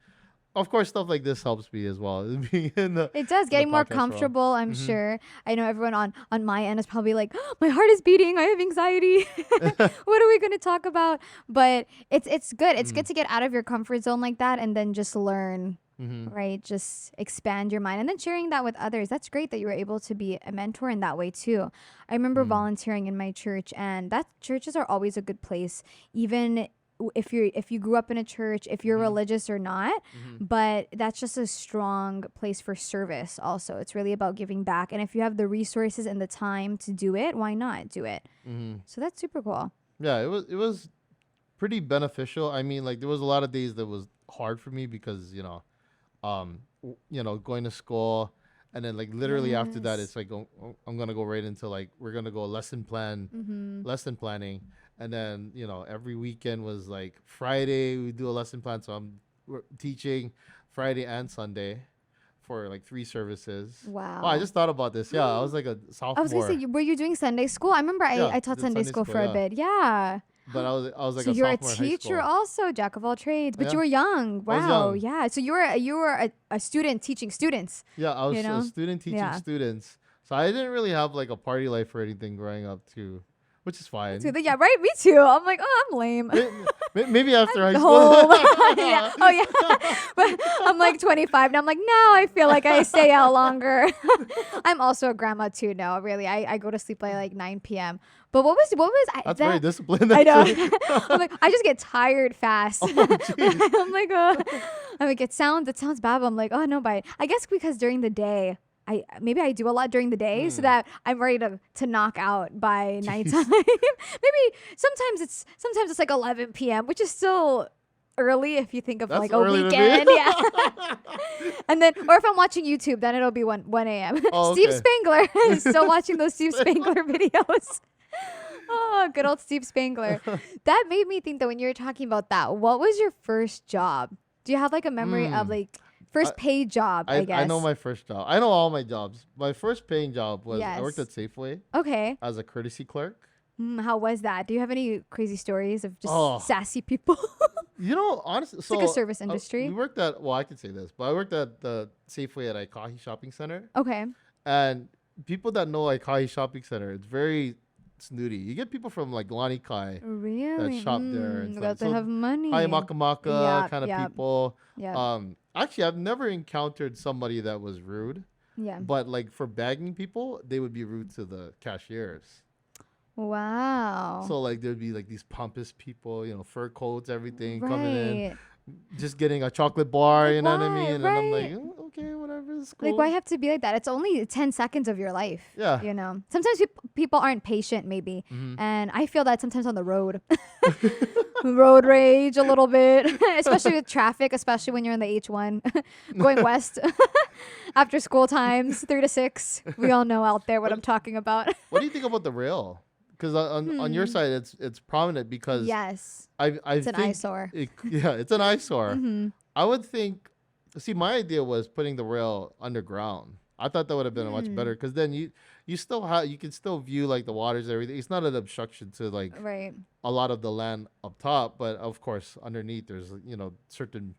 of course, stuff like this helps me as well. Being in the, It does, in the getting more podcast role. comfortable, I'm sure. I know everyone on my end is probably like, oh, my heart is beating, I have anxiety. What are we going to talk about? But it's good. It's good to get out of your comfort zone like that and then just learn, right? Just expand your mind and then sharing that with others. That's great that you were able to be a mentor in that way too. I remember volunteering in my church, and that churches are always a good place, even if you grew up in a church, if you're religious or not, but that's just a strong place for service also. It's really about giving back, and if you have the resources and the time to do it, why not do it? So that's super cool. Yeah, it was pretty beneficial. I mean, like there was a lot of days that was hard for me because, you know, you know, going to school, and then like literally after that, Yes. it's like I'm gonna go right into like we're gonna go lesson planning, and then you know every weekend was like Friday we do a lesson plan, so we're teaching Friday and Sunday for like 3 services. Wow. Oh, I just thought about this. Yeah, I was like a I sophomore. was gonna say, were you doing Sunday school? I remember Yeah, I taught did Sunday Sunday school school, for a yeah. bit. Yeah. But I was like So a you're a sophomore in high teacher school. also, jack of all trades, but Yeah. you were young. I was Wow. young. Yeah. So you were a student teaching students. Yeah, I was You know? a student teaching Yeah. students. So I didn't really have like a party life or anything growing up too, which is fine. So yeah, right. Me too. I'm like, oh, I'm lame. Maybe after high Home. school. Yeah. Oh yeah. But I'm like 25 now. I'm like, no, I feel like I stay out longer. I'm also a grandma too. No, really. I go to sleep by like 9 p.m. But what was That's that? very disciplined. I know. actually. I'm like, I just get tired fast. I'm like, it sounds bad, but I'm like, oh no, but I guess because during the day, I do a lot during the day so that I'm ready to knock out by nighttime. Maybe sometimes it's like 11 p.m., which is still early if you think of That's like a early to me. weekend. Yeah. And then, or if I'm watching YouTube, then it'll be 1 a.m. Oh, Steve okay. Spangler. Still watching those Steve Spangler videos. Oh, good old Steve Spangler. That made me think that when you were talking about that, what was your first job? Do you have like a memory of like first paid job, I guess? I know my first job. I know all my jobs. My first paying job was I worked at Yes. Safeway Okay. as a courtesy clerk. How was that? Do you have any crazy stories of just Oh. sassy people? You know, honestly, It's so like a service industry. we worked at. Well, I could say this, but I worked at the Safeway at Aikahi Shopping Center, Okay. and people that know Aikahi Shopping Center, it's very snooty. You get people from like Lanikai Really? shop there and Got stuff. to So have money. Hai Makamaka Yep, kind of yep. people. Yeah. Actually, I've never encountered somebody that was rude, Yeah. but like for bagging people, they would be rude to the cashiers. Wow. So like there'd be like these pompous people, fur coats, everything coming in, Right. just getting a chocolate bar, Like you know what I why? mean? And I'm like, Right. Okay, whatever, it's Like why cool. have to be like that? It's only 10 seconds of your life. Yeah. Sometimes people aren't patient maybe. Mm-hmm. And I feel that sometimes on the road. Road rage a little bit, especially with traffic, especially when you're in the H1 going west after school times, 3 to 6. We all know out there what I'm What talking about. What do you think about the rail? Because on your Hmm. side, it's prominent because Yes. I It's an think eyesore. yeah, it's an eyesore. Mm-hmm. I would think. See, my idea was putting the rail underground. I thought that would have been a much better Hmm. because then you still have you can still view like the waters and everything. It's not an obstruction to like Right. a lot of the land up top, but of course underneath there's certain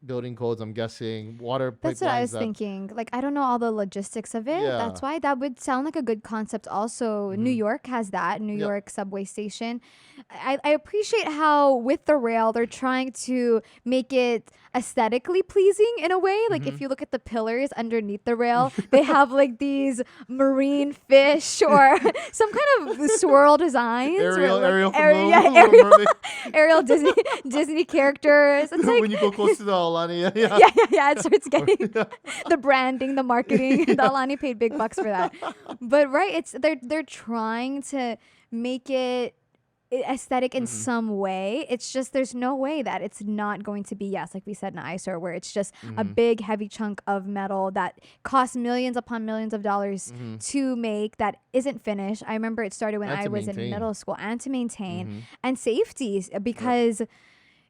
building codes. I'm guessing water That's what I pipelines was that thinking. Like, I don't know all the logistics of it. yeah. That's why that would sound like a good concept. Also, New Mm-hmm. York has that, New Yep. York subway station. I appreciate how, with the rail, they're trying to make it aesthetically pleasing in a way. Like, Mm-hmm. if you look at the pillars underneath the rail, they have like these marine fish or some kind of swirl designs. Where, like, Ariel from Ariel, the yeah, Little Mermaid. Ariel Disney characters. It's like, When you go close to the Alani, yeah. yeah, it starts getting Yeah. the branding, the marketing. The Alani paid big bucks for that. But right, it's they're trying to make it aesthetic in Mm-hmm. some way. It's just there's no way that it's not going to be, yes, like we said, an eyesore where it's just a Mm-hmm. big heavy chunk of metal that costs millions upon millions of dollars Mm-hmm. to make that isn't finished. I remember it started when And I to was in maintain. middle school, and to maintain, Mm-hmm. and safety, Yep. because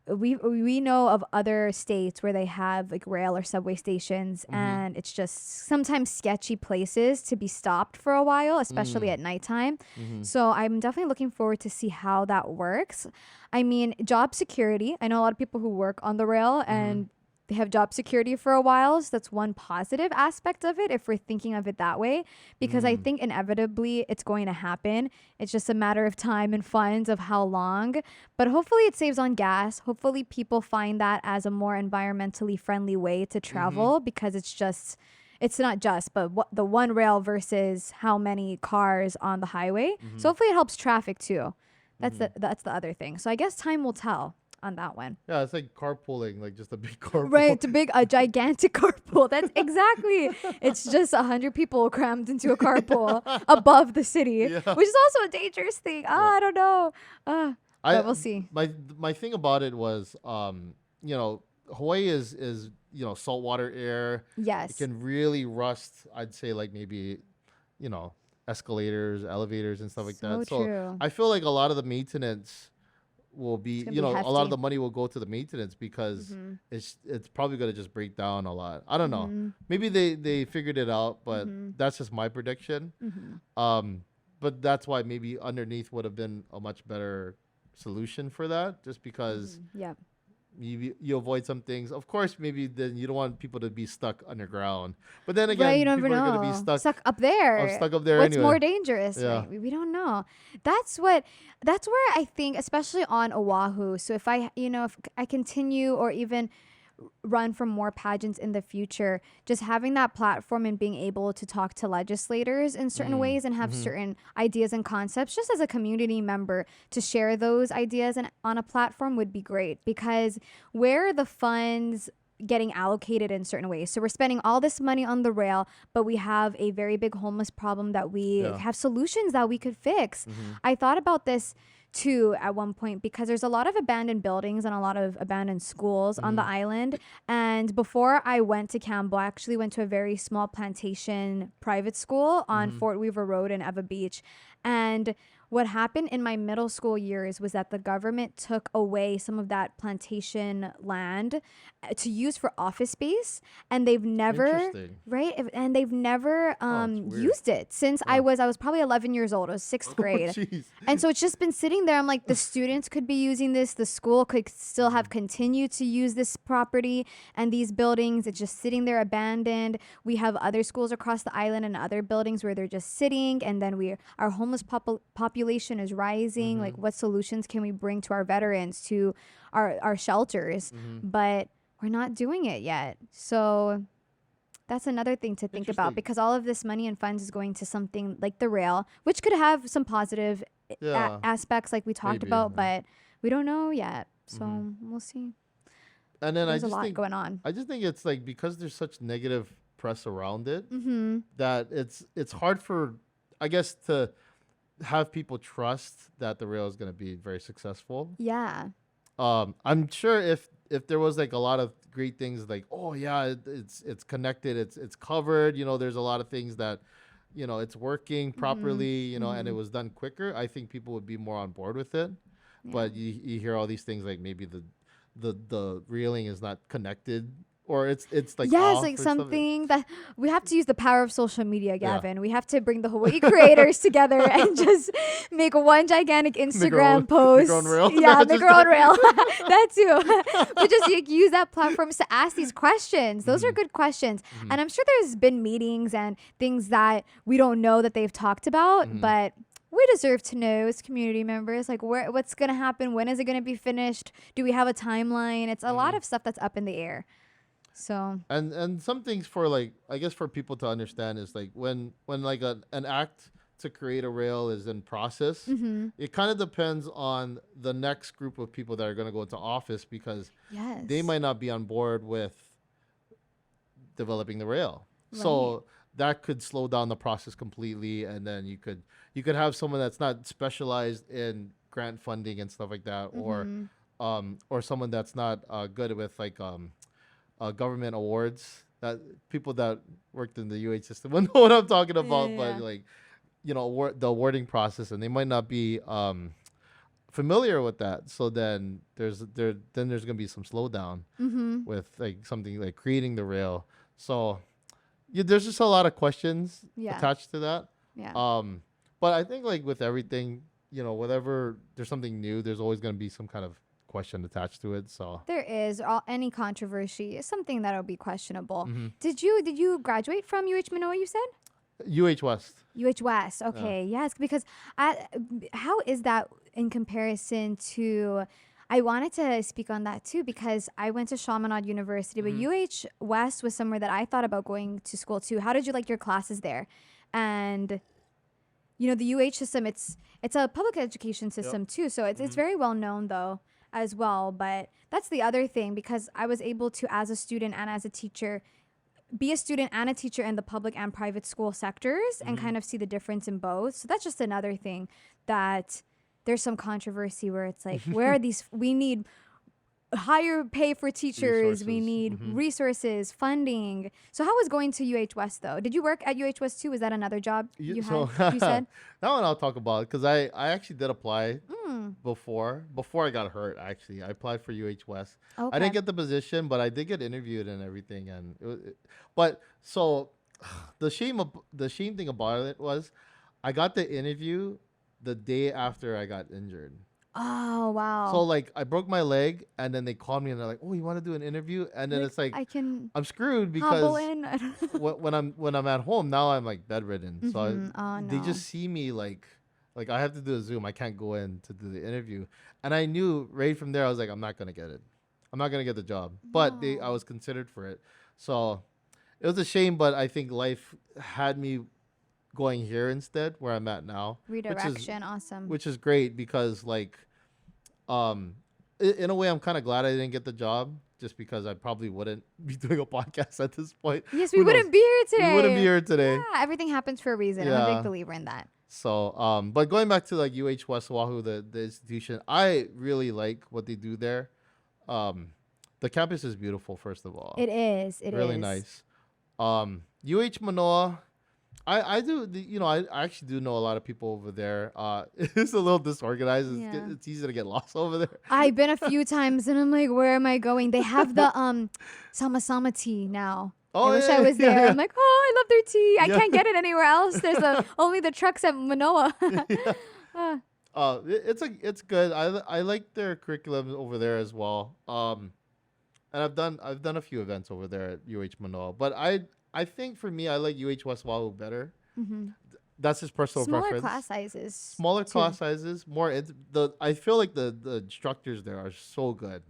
we know of other states where they have like rail or subway stations, Mm-hmm. and it's just sometimes sketchy places to be stopped for a while, especially Mm. at nighttime. Mm-hmm. So I'm definitely looking forward to see how that works. I mean, job security, I know a lot of people who work on the rail Mm-hmm. and they have job security for a while, so that's one positive aspect of it if we're thinking of it that way, because I Mm. think inevitably it's going to happen. It's just a matter of time and funds of how long, but hopefully it saves on gas. Hopefully people find that as a more environmentally friendly way to Mm-hmm. travel, because it's not just, but what the one rail versus how many cars on the highway. Mm-hmm. So hopefully it helps traffic too. Mm-hmm. That's the other thing. So I guess time will tell on that one. Yeah, it's like carpooling, like just a big carpool. Right, a gigantic carpool. That's exactly. It's just 100 people crammed into a carpool above the city, Yeah. which is also a dangerous thing. Yeah. I don't know. I But we'll see. my thing about it was Hawaii is saltwater air. It Yes, can really rust. I'd say like maybe you know escalators, elevators, and stuff like so that. So true. I feel like a lot of the maintenance will be It's gonna be a lot of hefty. the money will go to the maintenance because Mm-hmm. it's probably gonna just break down a lot. I don't know. Mm-hmm. Maybe they figured it out, but Mm-hmm. that's just my prediction. Mm-hmm. But that's why maybe underneath would have been a much better solution for that, just because Mm-hmm. Yep. you avoid some things. Of course, maybe then you don't want people to be stuck underground. But then Right, you again, never people are gonna be know. Stuck up there. stuck up there What's anyway. more dangerous? Yeah. Right? We don't know. That's what. That's where I think, especially on Oahu. So if if I continue or even run for more pageants in the future, just having that platform and being able to talk to legislators in certain Mm. ways and have Mm-hmm. certain ideas and concepts, just as a community member, to share those ideas and on a platform would be great, because where are the funds getting allocated in certain ways? So we're spending all this money on the rail, but we have a very big homeless problem that we Yeah. have solutions that we could fix. Mm-hmm. I thought about this too at one point, because there's a lot of abandoned buildings and a lot of abandoned schools on the Mm-hmm. island. And before I went to Campbell, I actually went to a very small plantation private school on Mm-hmm. Fort Weaver Road in Eva Beach. And what happened in my middle school years was that the government took away some of that plantation land to use for office space, and they've never Interesting. right and they've never Oh, it's weird. used it since Huh. I was probably 11 years old. I was sixth Oh, grade. jeez. And so it's just been sitting there. I'm like, the students could be using this. The school could still have continued to use this property and these buildings. It's just sitting there abandoned. We have other schools across the island and other buildings where they're just sitting. And then our homeless population is rising. Mm-hmm. Like, what solutions can we bring to our veterans, to our shelters? Mm-hmm. But we're not doing it yet. So that's another thing to think about, Interesting. because all of this money and funds is going to something like the rail, which could have some positive Yeah, aspects like we talked maybe. about, Yeah. but we don't know yet. Hmm. So we'll see. And then There's a lot going on. I just think it's like because there's such negative press around it Mm-hmm. that it's hard for, I guess, to have people trust that the rail is going to be very successful. Yeah. I'm sure if there was like a lot of great things like, oh yeah, it's connected, it's covered, there's a lot of things that, it's working Mm-hmm. properly, and it Mm-hmm. was done quicker, I think people would be more on board with it. Yeah. But you hear all these things like maybe the reeling is not connected, or it's like Yes, off like or something. something that we have to use the power of social media, Yeah. Gavin. We have to bring the Hawaii creators together and just make one gigantic Make our own Instagram make our own post. rail. Yeah, No, make just our own rail. That too. We just use that platform to ask these questions. Those are Mhm. good questions. Mhm. And I'm sure there's been meetings and things that we don't know that they've talked about, Mhm. but we deserve to know as community members, like what's gonna happen, when is it gonna be finished? Do we have a timeline? It's a lot Mhm. of stuff that's up in the air. So And some things for like, I guess, for people to understand is like when like an act to create a rail is in process, mm-hmm. it kind of depends on the next group of people that are going to go into office, because they Yes. might not be on board with developing the rail. Right. So that could slow down the process completely, and then you could have someone that's not specialized in grant funding and stuff like that, Mm-hmm. or someone that's not good with like government awards. That people that worked in the UH system will know what I'm talking about, but Yeah. like, the awarding process, and they might not be familiar with that. So then there's gonna be some slowdown Mm-hmm. with like something like creating the rail. So yeah, there's just a lot of questions Yeah. attached to that. Yeah. Um, but I think like with everything, whatever there's something new, there's always gonna be some kind of question attached to it. So. There is any controversy is something that'll be questionable. Mm-hmm. Did you graduate from UH Manoa? You said UH West. UH West. Yeah. Okay. Yes, because how is that in comparison to? I wanted to speak on that too because I went to Chaminade University, but Mm-hmm. UH West was somewhere that I thought about going to school too. How did you like your classes there? And the UH system, it's a public education Yep. system too, so it's Mm-hmm. very well known though as well. But that's the other thing, because I was able to, as a student and as a teacher, be a student and a teacher in the public and private school sectors and Mm-hmm. kind of see the difference in both. So that's just another thing that there's some controversy where it's like, where are these? We need higher pay for teachers. We Resources. need Mm-hmm. resources, funding. So how was going to UH West though? Did you work at UH West too? Was that another job you So had? You that said. one I'll talk about, because I actually did apply Mm, before I got hurt. Actually, I applied for UH West. I okay. didn't get the position, but I did get interviewed and everything. And but so the shame thing about it was, I got the interview the day after I got injured. Oh So wow. like I broke my leg, and then they called me and they're like, "Oh, you want to do an interview?" And then Like it's like I can I'm screwed hobble because in. when I'm at home now, I'm like bedridden. So Mm-hmm. Oh they no. just see me like I have to do a Zoom. I can't go in to do the interview, and I knew right from there I was like, I'm not gonna get it. I'm not gonna get the job. But I No. was considered for it, so it was a shame. But I think life had me going here instead, where I'm at now, which is Redirection. Awesome. which is great, because like um in a way I'm kind of glad I didn't get the job, just because I probably wouldn't be doing a podcast at this point. Yes, we Who knows? wouldn't be here We wouldn't be today. here today. Yeah, everything happens for a reason. I'm a big Yeah. believer in that. So, but going back to like UH West Oahu, the institution, I really like what they do there. Um, the campus is beautiful, first of all. It is. It Really is. nice. UH Manoa, I do, I actually do know a lot of people over there. It's a little disorganized. Yeah. It's easy to get lost over there. I've been a few times and I'm like, where am I going? They have the Sama Sama tea now. Oh, I wish yeah, I was yeah, there. yeah. I'm like, oh, I love their tea. I Yeah. can't get it anywhere else. There's only the trucks at Manoa. It's good. I like their curriculum over there as well. And I've done a few events over there at UH Manoa, but I think for me I like UH West Oahu better. hmm That's just personal Smaller preference. class sizes. Smaller too. class sizes, more. I feel like the instructors there are so good.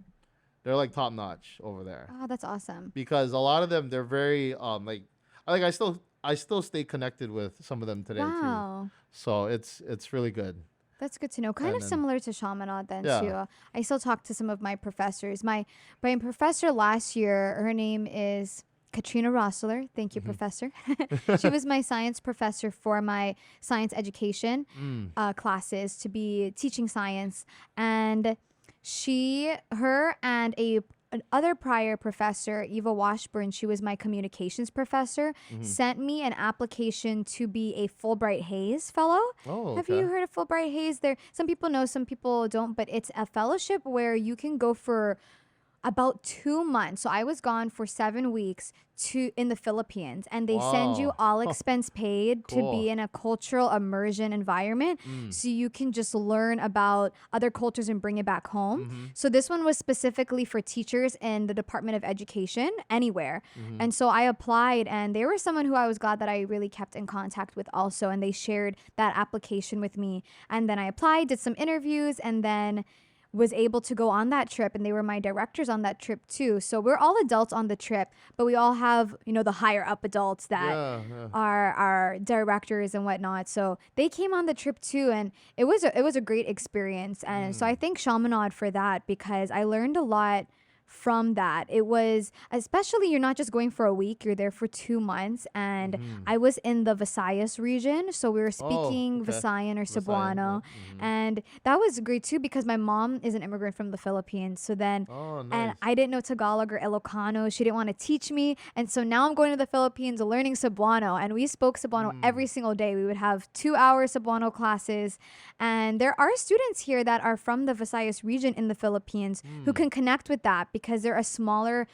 They're like top notch over there Oh, that's awesome. because a lot of them they're very like I still stay connected with some of them today too. Wow. So it's really good. That's good to know. Kind And of then similar to Chaminade then yeah. too. I still talk to some of my professors. My professor last year, her name is Katrina Rossler. Thank you, professor. She was my science professor for my science education classes to be teaching science, and her and another prior professor, Eva Washburn, she was my communications professor, sent me an application to be a Fulbright Hayes fellow. Oh, Have okay. you heard of Fulbright Hayes? There, some people know, some people don't, but it's a fellowship where you can go for about 2 months. So I was gone for 7 weeks in the Philippines, and they send you Wow. all expense paid to Cool. be in a cultural immersion environment, so you can just learn about other cultures and bring it back home. So this one was specifically for teachers in the Department of Education anywhere. And so I applied, and they were someone who I was glad that I really kept in contact with also, and they shared that application with me. And then I applied, did some interviews, and then was able to go on that trip, and they were my directors on that trip too. So we're all adults on the trip, but we all have, the higher up adults that Yeah. are our directors and whatnot. So they came on the trip too, and it was a great experience. And so I thank Chaminade for that, because I learned a lot from that. It was, especially, you're not just going for a week, you're there for 2 months. And I was in the Visayas region, so we were speaking okay. Visayan or Visayan, Cebuano. And that was great too, because my mom is an immigrant from the Philippines. So then, Oh, and nice. I didn't know Tagalog or Ilocano. She didn't want to teach me. And so now I'm going to the Philippines learning Cebuano. And we spoke Cebuano every single day. We would have 2 hour Cebuano classes. And there are students here that are from the Visayas region in the Philippines who can connect with that, because they're a smaller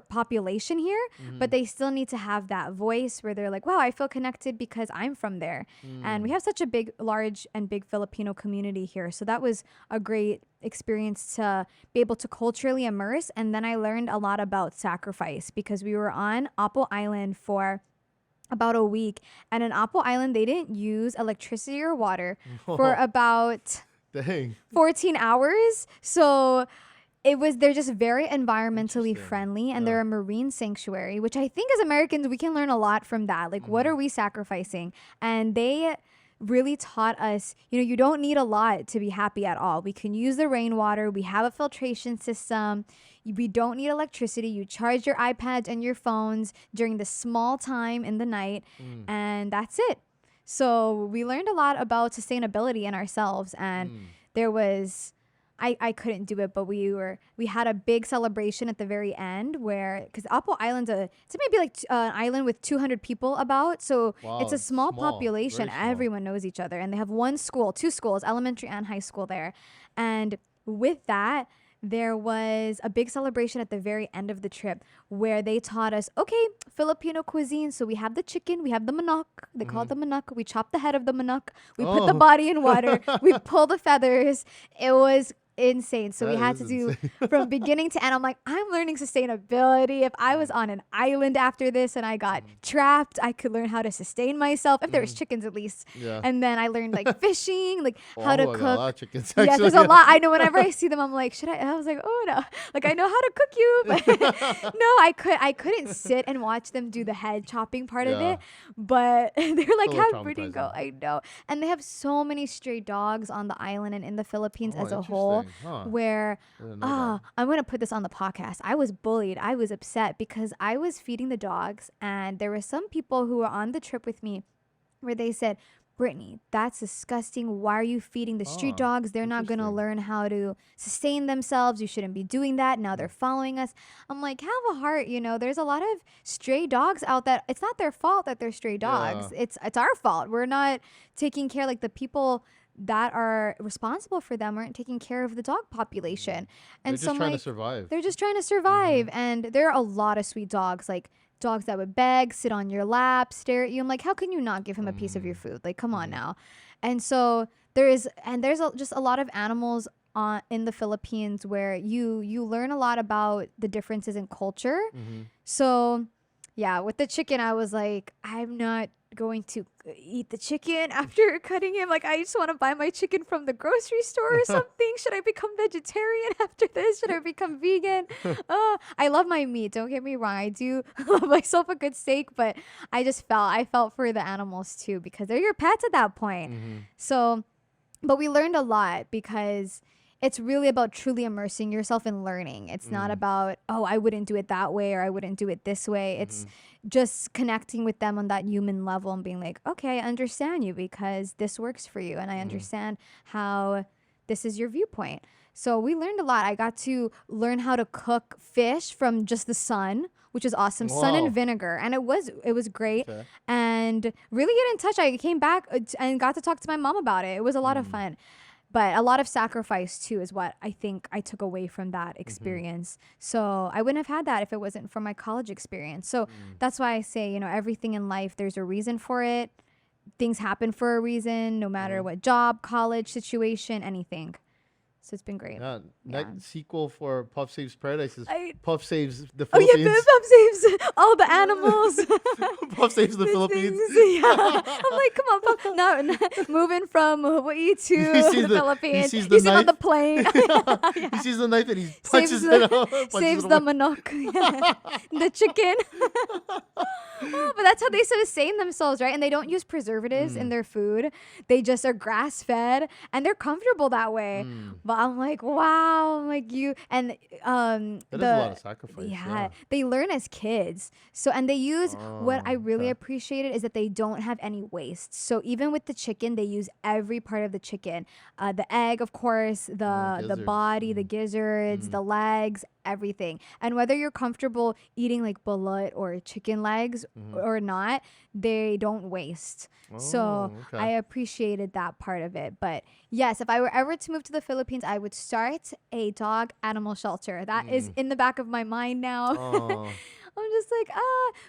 population here, but they still need to have that voice where they're like, wow, I feel connected because I'm from there. And we have such a large and big Filipino community here. So that was a great experience to be able to culturally immerse. And then I learned a lot about sacrifice, because we were on Apo Island for about a week. And in Apo Island, they didn't use electricity or water for about Dang. 14 hours. So they're just very environmentally Interesting. friendly, and they're a marine sanctuary, which I think as Americans, we can learn a lot from that. Like, what are we sacrificing? And they really taught us, you don't need a lot to be happy at all. We can use the rainwater. We have a filtration system. We don't need electricity. You charge your iPads and your phones during the small time in the night, and that's it. So we learned a lot about sustainability in ourselves, and there was, I couldn't do it, but we had a big celebration at the very end, where, because Apo Island's it's maybe like an island with 200 people about, so Wow, it's a it's small small, population. very small. Everyone knows each other, and they have two schools, elementary and high school there. And with that, there was a big celebration at the very end of the trip, where they taught us, okay, Filipino cuisine. So we have the chicken, we have the manok. They call it the manok. We chop the head of the manok. We put the body in water. We pull the feathers. It was insane. So we That had is to do insane. from beginning to end. I'm like, I'm learning sustainability. If I was on an island after this and I got trapped, I could learn how to sustain myself. If there was chickens, at least. Yeah. And then I learned like fishing, like how to I got a cook. lot of chickens, Yeah, actually. there's a lot. I know whenever I see them, I'm like, should I? I was like, oh no, like I know how to cook you, but no, I couldn't sit and watch them do the head chopping part of Yeah. it. But they're like, little have Brittni go. traumatizing. I know, and they have so many stray dogs on the island and in the Philippines Oh, as a whole, interesting. Huh. where I didn't know that. I'm gonna put this on the podcast. I was bullied. I was upset because I was feeding the dogs, and there were some people who were on the trip with me where they said, Brittni, that's disgusting. Why are you feeding the street dogs? They're not going to interesting. learn how to sustain themselves. You shouldn't be doing that. Now they're following us. I'm like, have a heart. There's a lot of stray dogs out that it's not their fault that they're stray dogs. Yeah. It's our fault. We're not taking care, like the people that are responsible for them aren't taking care of the dog population. They're And just so I'm trying to like, survive. they're just trying to survive. And there are a lot of sweet dogs, like dogs that would beg, sit on your lap, stare at you. I'm like, how can you not give him a piece of your food? Like, come on now. And so there's just a lot of animals in the Philippines where you learn a lot about the differences in culture. So yeah, with the chicken, I was like, I'm not going to eat the chicken after cutting him. Like, I just want to buy my chicken from the grocery store or something. Should I become vegetarian after this? Should I become vegan? I love my meat. Don't get me wrong. I do love myself a good steak, but I felt for the animals too, because they're your pets at that point. So, but we learned a lot because it's really about truly immersing yourself in learning. It's not about, oh, I wouldn't do it that way or I wouldn't do it this way. It's just connecting with them on that human level and being like, okay, I understand you because this works for you. And I understand how this is your viewpoint. So we learned a lot. I got to learn how to cook fish from just the sun, which is awesome. Sun and vinegar. And it was great. Okay. And really get in touch. I came back and got to talk to my mom about it. It was a lot of fun. But a lot of sacrifice, too, is what I think I took away from that experience. So I wouldn't have had that if it wasn't for my college experience. So that's why I say, everything in life, there's a reason for it. Things happen for a reason, no matter what job, college, situation, anything. So it's been great. Yeah. Next sequel for Puff Saves Paradise is Puff Saves the Philippines. Oh, yeah, Puff saves all the animals. Puff Saves the Philippines. Yeah. I'm like, come on, Puff. No, moving from Hawaii to the Philippines. He sees him on the plane. He sees the knife and he punches it out. Saves the manok. The chicken. But that's how they sustain themselves, right? And they don't use preservatives in their food. They just are grass-fed, and they're comfortable that way. But I'm like, wow, I'm like you, and that is a lot of sacrifice. Yeah, they learn as kids. So, and they use what I really appreciated is that they don't have any waste. So even with the chicken, they use every part of the chicken, the egg, of course, the body, the gizzards, the legs, everything. And whether you're comfortable eating like balut or chicken legs or not, they don't waste. So I appreciated that part of it. But yes, if I were ever to move to the Philippines, I would start a dog animal shelter. That is in the back of my mind now. I'm just like,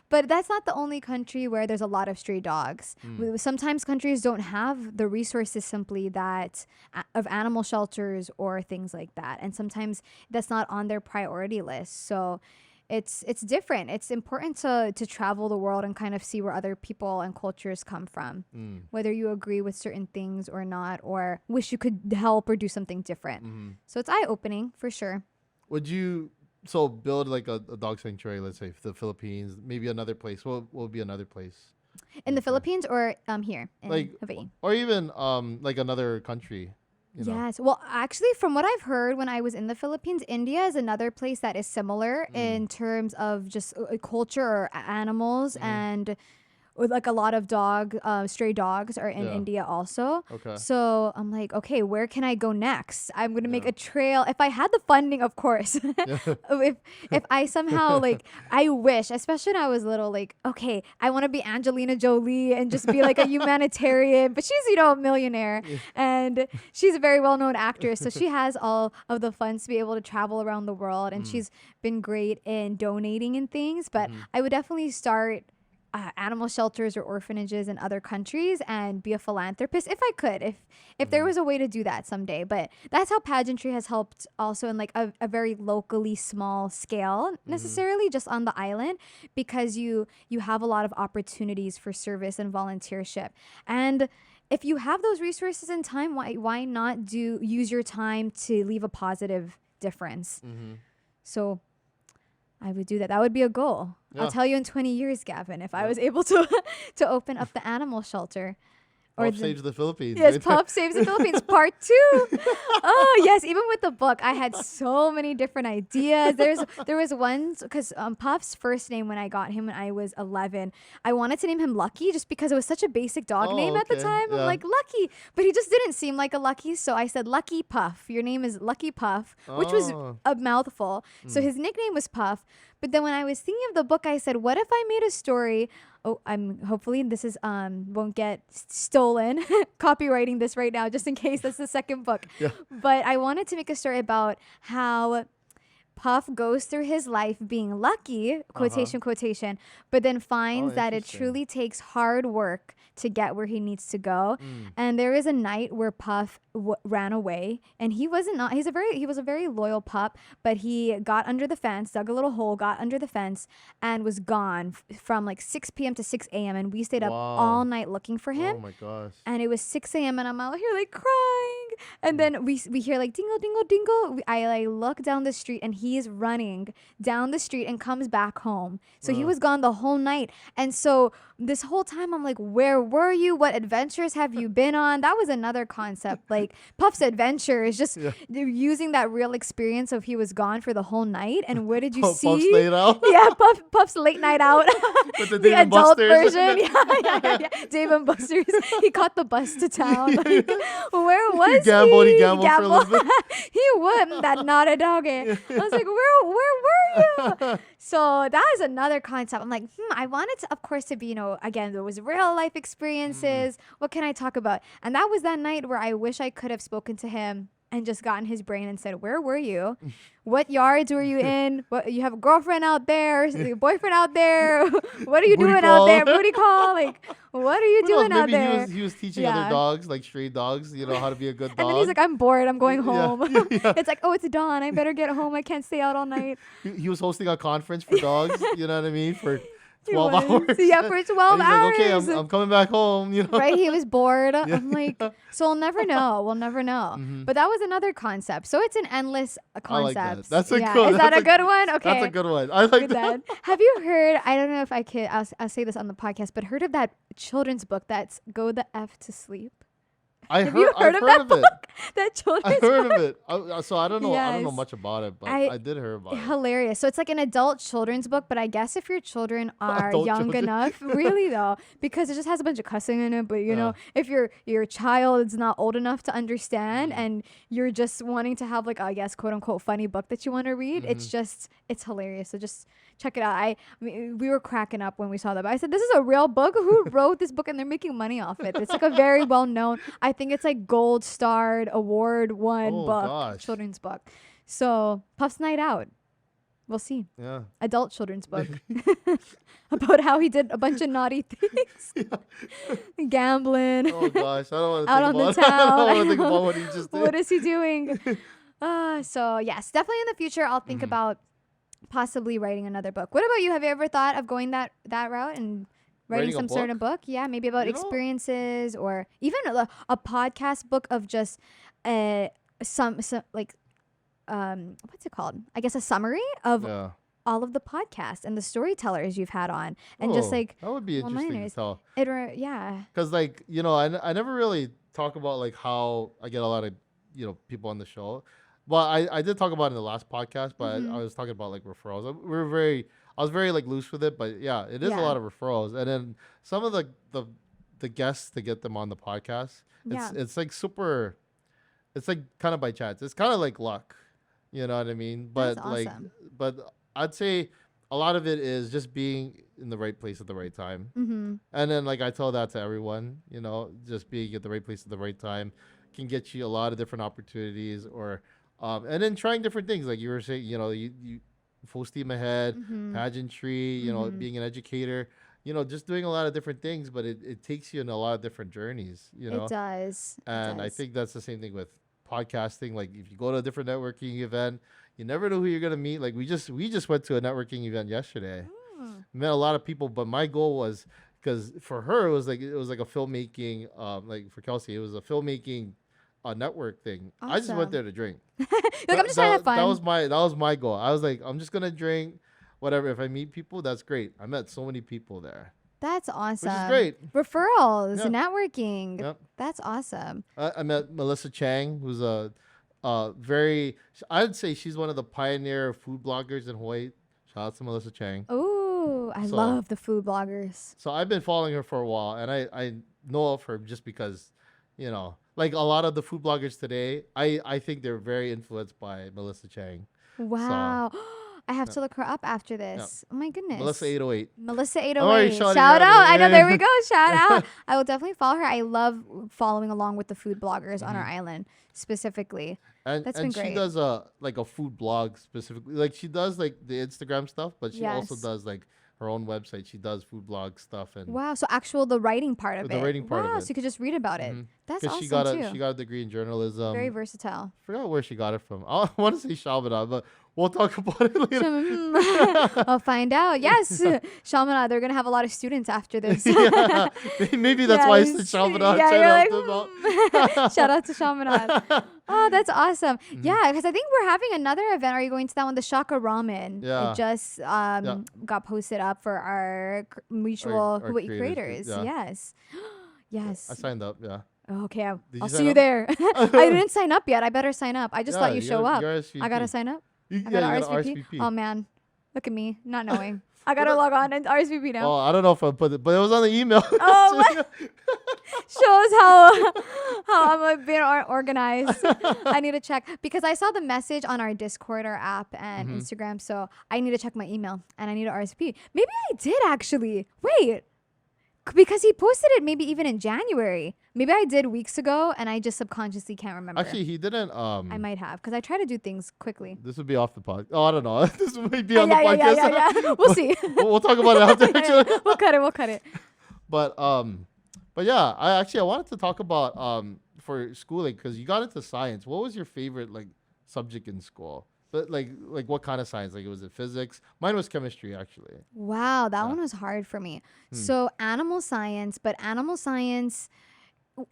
but that's not the only country where there's a lot of stray dogs. Sometimes countries don't have the resources simply that of animal shelters or things like that. And sometimes that's not on their priority list. So it's different. It's important to travel the world and kind of see where other people and cultures come from, whether you agree with certain things or not, or wish you could help or do something different. So it's eye-opening for sure. Would you build like a dog sanctuary, let's say, for the Philippines, maybe another place? What would be another place? In the Philippines or here in Hawaii? Or even like another country? Yes. Well, actually, from what I've heard when I was in the Philippines, India is another place that is similar in terms of just culture or animals and like a lot of stray dogs are in India also. Okay. So I'm like, okay, where can I go next? I'm going to make a trail. If I had the funding, of course. if I somehow like, I wish, especially when I was little, like, okay, I want to be Angelina Jolie and just be like a humanitarian, but she's, a millionaire and she's a very well-known actress. So she has all of the funds to be able to travel around the world. And she's been great in donating and things, but I would definitely start animal shelters or orphanages in other countries and be a philanthropist if I could, if there was a way to do that someday. But that's how pageantry has helped also in like a very locally small scale, necessarily just on the island, because you have a lot of opportunities for service and volunteership. And if you have those resources and time, why not use your time to leave a positive difference? So I would do that. That would be a goal. Yeah. I'll tell you in 20 years, Gaven, if I was able to open up the animal shelter. Puff Saves the Philippines. Yes, Puff Saves the Philippines Part 2. Oh, yes. Even with the book, I had so many different ideas. There was one, because Puff's first name when I got him when I was 11, I wanted to name him Lucky just because it was such a basic dog name at the time. Yeah. I'm like, Lucky. But he just didn't seem like a Lucky, so I said, Lucky Puff. Your name is Lucky Puff, which was a mouthful. So his nickname was Puff. But then when I was thinking of the book, I said, what if I made a story? Hopefully this is won't get stolen. Copywriting this right now just in case that's the second book. Yeah. But I wanted to make a story about how Puff goes through his life being lucky, quotation, but then finds that it interesting. truly takes hard work to get where he needs to go. And there is a night where Puff ran away, and he was a very loyal pup, but he got under the fence, dug a little hole, got under the fence, and was gone from like 6 p.m. to 6 a.m. And we stayed up all night looking for him. Oh my gosh. And it was 6 a.m. and I'm out here like crying. And then we hear like dingle, dingle, dingle. I like look down the street and he's running down the street and comes back home. So he was gone the whole night. And so this whole time I'm like, where were you? What adventures have you been on? That was another concept. Like Puff's adventure is just using that real experience of he was gone for the whole night. And where did you see? Puff's late out? Yeah, Puff's late night out. With the The Dave and adult Buster's. version. Yeah. Dave and Buster's. He caught the bus to town. Like, where was He gambled for a little bit. He would, that naughty doggy. I was like, where were you? So that is another concept. I'm like, I wanted to, of course, to be, again, there was real life experiences. What can I talk about? And that was that night where I wish I could have spoken to him and just gotten his brain and said, where were you? What yards were you in? What, you have a girlfriend out there, a boyfriend out there. What are you Booty doing call. out there? Booty call. Like, what are you Who knows? doing out Maybe there? he was teaching Yeah. other dogs, like stray dogs, how to be a good dog. And then he's like, I'm bored. I'm going home. Yeah. It's like, oh, it's dawn. I better get home. I can't stay out all night. He was hosting a conference for dogs, you know what I mean? For He 12 was. hours. Yeah, for 12 And he's hours. like, okay, I'm coming back home, Right? He was bored. I'm like, so we'll never know. We'll never know. But that was another concept. So it's an endless I like concept. that. That's a yeah. good. Is that that's a good one? Okay. That's a good one. I like Good that. then. Have you heard? I don't know if I could. I'll say this on the podcast, but heard of that children's book that's "Go the F to Sleep"? Have you heard I've of heard that of it. book? That children's I heard book. of it. So I don't know. I don't know Yes. much about it, but I did hear about it. Hilarious. So it's like an adult children's book, but I guess if your children are Adult young children. enough, really though, because it just has a bunch of cussing in it. But if your child is not old enough to understand, and you're just wanting to have like, I guess, quote unquote funny book that you want to read, it's hilarious. So just check it out. I mean, we were cracking up when we saw that. But I said, this is a real book. Who wrote this book? And they're making money off it. It's like a very well known. I think it's like gold starred, award won book, Gosh. children's book. So Puff's Night Out. We'll see. Yeah. Adult children's book about how he did a bunch of naughty things, gambling. Oh gosh, I don't want to Out think on the about. I town. don't want to think about what he just did. What is he doing? So yes, definitely in the future, I'll think about possibly writing another book. What about you? Have you ever thought of going that route and writing Writing a some sort of book? Yeah, maybe about experiences, or even a podcast book of just some like what's it called? I guess a summary of Yeah. all of the podcasts and the storytellers you've had on, and just like that would be interesting to one-liners. tell. Yeah. Because I never really talk about like how I get a lot of people on the show. Well, I did talk about it in the last podcast, but I was talking about like referrals. I was very like loose with it, but yeah, it is a lot of referrals. And then some of the guests to get them on the podcast, it's like super. It's like kind of by chance. It's kind of like luck, you know what I mean? But That's awesome. but I'd say a lot of it is just being in the right place at the right time. And then like I tell that to everyone, just being at the right place at the right time can get you a lot of different opportunities, or and then trying different things, like you were saying, you full steam ahead, pageantry, being an educator, just doing a lot of different things, but it takes you in a lot of different journeys, It does. And I think that's the same thing with podcasting. Like if you go to a different networking event, you never know who you're gonna meet. Like we just went to a networking event yesterday. Met a lot of people, but my goal was, because for her it was like a filmmaking, like for Kelsey it was a filmmaking network thing. I just went there to drink. Like, I'm just trying to have fun. That was my goal. I was like, I'm just gonna drink, whatever. If I meet people, that's great. I met so many people there. That's awesome. Which is great. Referrals, Yeah. networking. Yep. That's awesome. I met Melissa Chang, who's I'd say she's one of the pioneer food bloggers in Hawaii. Shout out to Melissa Chang. Oh, I love the food bloggers. So I've been following her for a while, and I know of her just because, like a lot of the food bloggers today, I think they're very influenced by Melissa Chang. Wow. I have to look her up after Yeah. this. Oh my goodness. Melissa 808. Melissa I'm already 808. shouting Shout out. out. I know, there we go. Shout out. I will definitely follow her. I love following along with the food bloggers on our island specifically. And That's been she great. does like a food blog specifically. Like she does like the Instagram stuff, but she also Yes. does like her own website. She does food blog stuff and Wow. So the writing part of the it. writing part of Wow. it. So you could just read about it. That's awesome she got too. she got a degree in journalism. Very versatile. Forgot where she got it from. I want to say Shabada, but we'll talk about it later. I'll find out. Yes. Shamana, they're going to have a lot of students after this. Yeah. Maybe that's why I said Yes. Shabada. Yeah, you're About. Shout out to Shamanad. Oh, that's awesome. Yeah, because I think we're having another event. Are you going to that one? The Shaka Ramen. Yeah. It just got posted up for our mutual Our Hawaii creators, creators. yeah. Yes. Yes. I signed up, yeah. Okay, Did you I'll sign see you up? there. I didn't sign up yet. I better sign up. I just thought you show up. I gotta sign up. You I gotta gotta RSVP. RSVP. Oh man, look at me, not knowing. I gotta log on and RSVP now. Oh, I don't know if I put it, but it was on the email. Oh, shows how I'm like being organized. I need to check because I saw the message on our Discord, our app, and Instagram. So I need to check my email and I need to RSVP. Maybe I did actually. Wait. Because he posted it maybe even in January. Maybe I did weeks ago and I just subconsciously can't remember. Actually, he didn't. I might have because I try to do things quickly. This would be off the pod. Oh, I don't know. This might be on the podcast. Yeah. We'll see. We'll talk about it after. Actually, We'll cut it. but yeah, I wanted to talk about for schooling because you got into science. What was your favorite like subject in school? But like what kind of science? Like was it physics? Mine was chemistry actually. Wow, that one was hard for me. So animal science, but animal science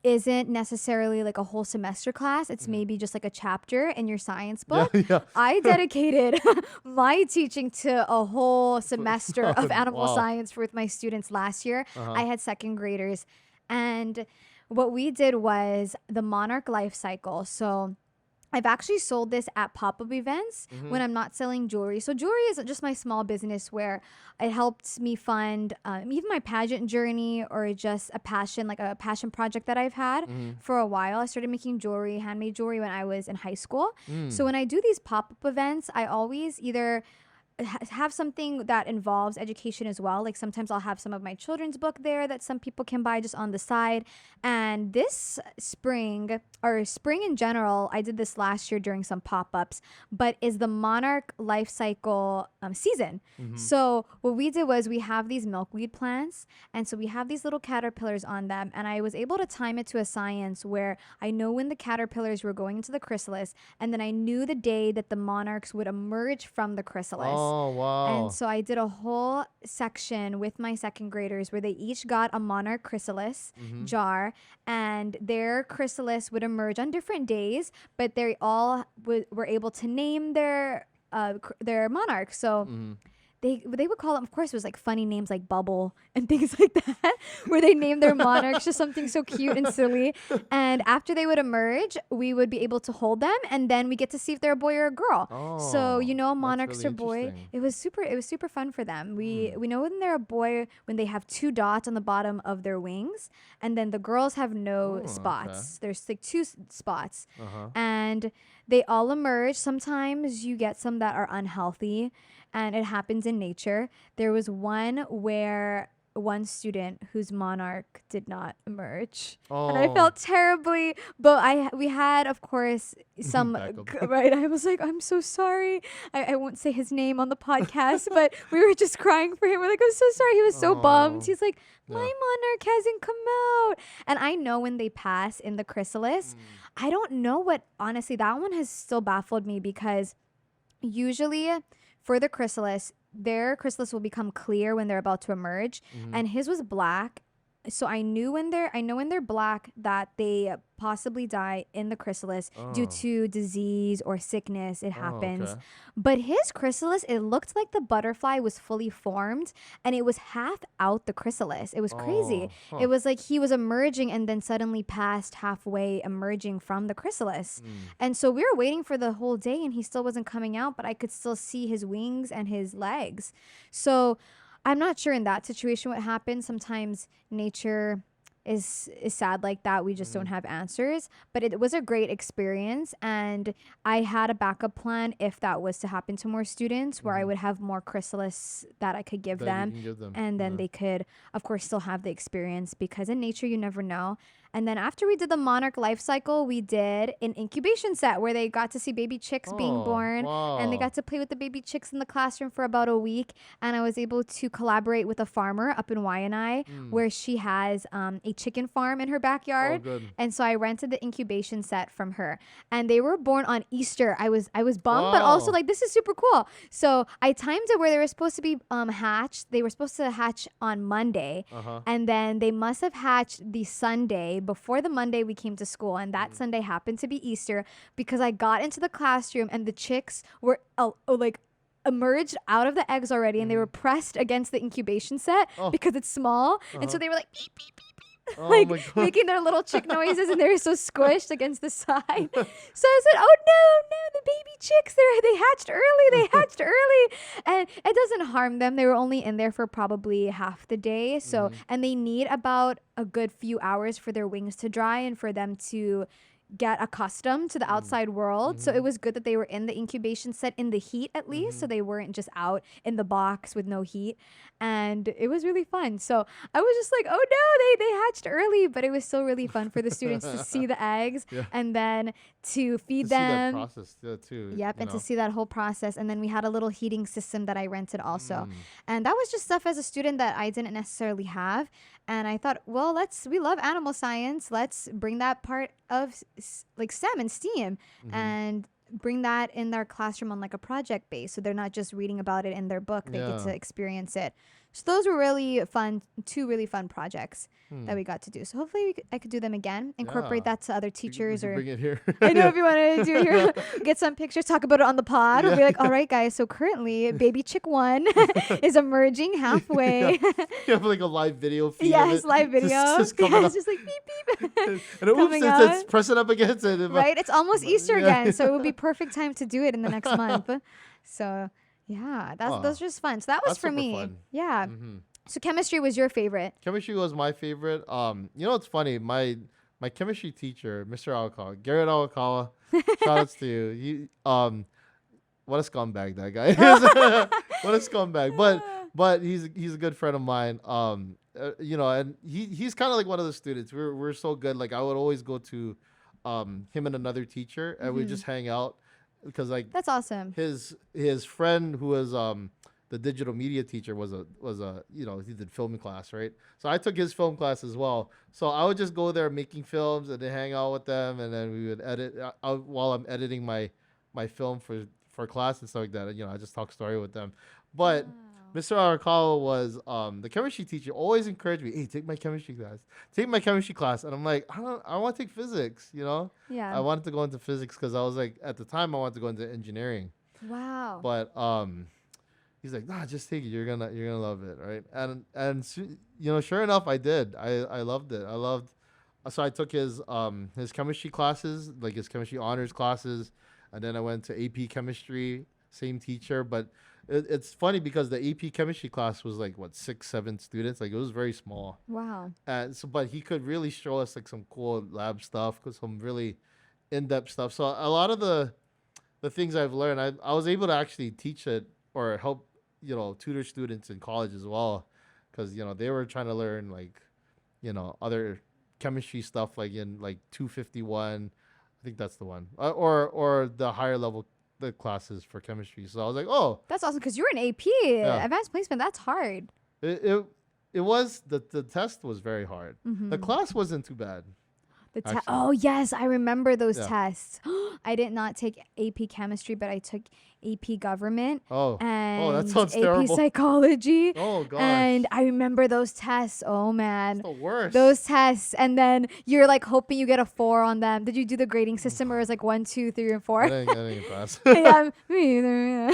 isn't necessarily like a whole semester class. It's maybe just like a chapter in your science book. Yeah. I dedicated my teaching to a whole semester of animal Wow. science with my students last year. I had second graders. And what we did was the monarch life cycle. So I've actually sold this at pop-up events when I'm not selling jewelry. So jewelry is just my small business where it helps me fund even my pageant journey or just a passion project that I've had for a while. I started making jewelry, handmade jewelry when I was in high school. So when I do these pop-up events, I always either have something that involves education as well. Like sometimes I'll have some of my children's book there that some people can buy just on the side. And this spring, or spring in general, I did this last year during some pop-ups, but is the monarch life cycle season. So what we did was we have these milkweed plants, and so we have these little caterpillars on them, and I was able to time it to a science where I know when the caterpillars were going into the chrysalis, and then I knew the day that the monarchs would emerge from the chrysalis. Oh wow. And so I did a whole section with my second graders where they each got a monarch chrysalis jar, and their chrysalis would emerge on different days, but they all were able to name their monarch. So they would call them, of course, it was like funny names like Bubble and things like that, where they named their monarchs just something so cute and silly. And after they would emerge, we would be able to hold them, and then we get to see if they're a boy or a girl. So monarchs really are boy. interesting. It was super fun for them. We know when they're a boy when they have 2 dots on the bottom of their wings, and then the girls have no spots. There's like 2 spots, and they all emerge. Sometimes you get some that are unhealthy, and it happens in nature. There was one where one student whose monarch did not emerge, and I felt terribly. But we had, of course, some right. I was like, I'm so sorry. I won't say his name on the podcast, but we were just crying for him. We're like, I'm so sorry. He was so bummed. He's like, my monarch hasn't come out, and I know when they pass in the chrysalis. I don't know what. Honestly, that one has still baffled me because usually for the chrysalis, their chrysalis will become clear when they're about to emerge, and his was black. So I know when they're black that they possibly die in the chrysalis due to disease or sickness. It happens. Okay. But his chrysalis, it looked like the butterfly was fully formed and it was half out the chrysalis. It was crazy. It was like he was emerging and then suddenly passed halfway emerging from the chrysalis. And so we were waiting for the whole day and he still wasn't coming out, but I could still see his wings and his legs. So I'm not sure in that situation what happens. Sometimes nature, is sad like that. We just don't have answers. But it was a great experience, and I had a backup plan if that was to happen to more students, where I would have more chrysalis that I could give That them, you can give them. and then they could, of course, still have the experience, because in nature you never know. And then after we did the monarch life cycle, we did an incubation set where they got to see baby chicks being born, and they got to play with the baby chicks in the classroom for about a week. And I was able to collaborate with a farmer up in Waianae, where she has a chicken farm in her backyard. And so I rented the incubation set from her, and they were born on Easter. I was bummed, but also like, this is super cool. So I timed it where they were supposed to be hatched. They were supposed to hatch on Monday, and then they must have hatched the Sunday before the Monday we came to school, and that Sunday happened to be Easter, because I got into the classroom and the chicks were like emerged out of the eggs already, and they were pressed against the incubation set because it's small, and so they were like beep beep beep beep, like making their little chick noises, and they were so squished against the side. So I said, oh no, the baby chicks, they hatched early, and it doesn't harm them. They were only in there for probably half the day, so and they need about a good few hours for their wings to dry and for them to get accustomed to the outside world. So it was good that they were in the incubation set in the heat at least, so they weren't just out in the box with no heat. And it was really fun. So I was just like, oh no, they hatched early, but it was still really fun for the students to see the eggs and then to feed them. See that process too. Yep, and to see that whole process. And then we had a little heating system that I rented also. And that was just stuff as a student that I didn't necessarily have. And I thought, well, we love animal science. Let's bring that part of like STEM and STEAM and bring that in their classroom on like a project base. So they're not just reading about it in their book. They get to experience it. So those were really fun, two really fun projects that we got to do. So hopefully I could do them again, incorporate that to other teachers, we or bring it here. I know if you want to do it here, get some pictures, talk about it on the pod. We'll be like, all right, guys. So currently, baby chick 1 is emerging halfway. You have like a live video feed. Yes, live video. Just coming It's just like beep beep. And oops, it's pressing up against it. Right, it's almost Easter again, so it would be perfect time to do it in the next month. So yeah, those are just fun. So that was for me. Fun. Yeah. So chemistry was your favorite. Chemistry was my favorite. You know, it's funny. My chemistry teacher, Mr. Awakawa, Garrett Awakawa, shout outs to you. What a scumbag that guy is. What a scumbag. But he's a good friend of mine. You know, and he's kind of like one of the students. We're so good. Like I would always go to him and another teacher, and we'd just hang out, because like that's awesome. His friend who was the digital media teacher was a you know, he did film class, right? So I took his film class as well. So I would just go there making films and then hang out with them, and then we would edit while I'm editing my film for class and stuff like that. You know, I just talk story with them. But Mr. Arakawa was the chemistry teacher. Always encouraged me, hey, take my chemistry class. And I'm like, I want to take physics, you know? Yeah. I wanted to go into physics because I was like, at the time I wanted to go into engineering. Wow. But he's like, nah, just take it. You're gonna love it, right? And you know, sure enough, I did. I loved it. So I took his chemistry classes, like his chemistry honors classes, and then I went to AP chemistry, same teacher. But it's funny because the AP chemistry class was like 6-7 students, like it was very small. Wow. And so, but he could really show us like some cool lab stuff, some really in-depth stuff. So a lot of the things I've learned, I was able to actually teach it or help, you know, tutor students in college as well, because you know they were trying to learn like, you know, other chemistry stuff like in like 251, I think that's the one, or the higher level the classes for chemistry. So I was like, oh, that's awesome, because you're an AP advanced placement. That's hard. It was the test was very hard. The class wasn't too bad. Oh yes, I remember those tests. I did not take AP chemistry, but I took AP government. And that sounds AP terrible. psychology. Oh gosh. And I remember those tests. Oh man, it's the worst. Those tests, and then you're like hoping you get a 4 on them. Did you do the grading system, or it was like 1, 2, 3, and 4? I didn't pass. Yeah, me either.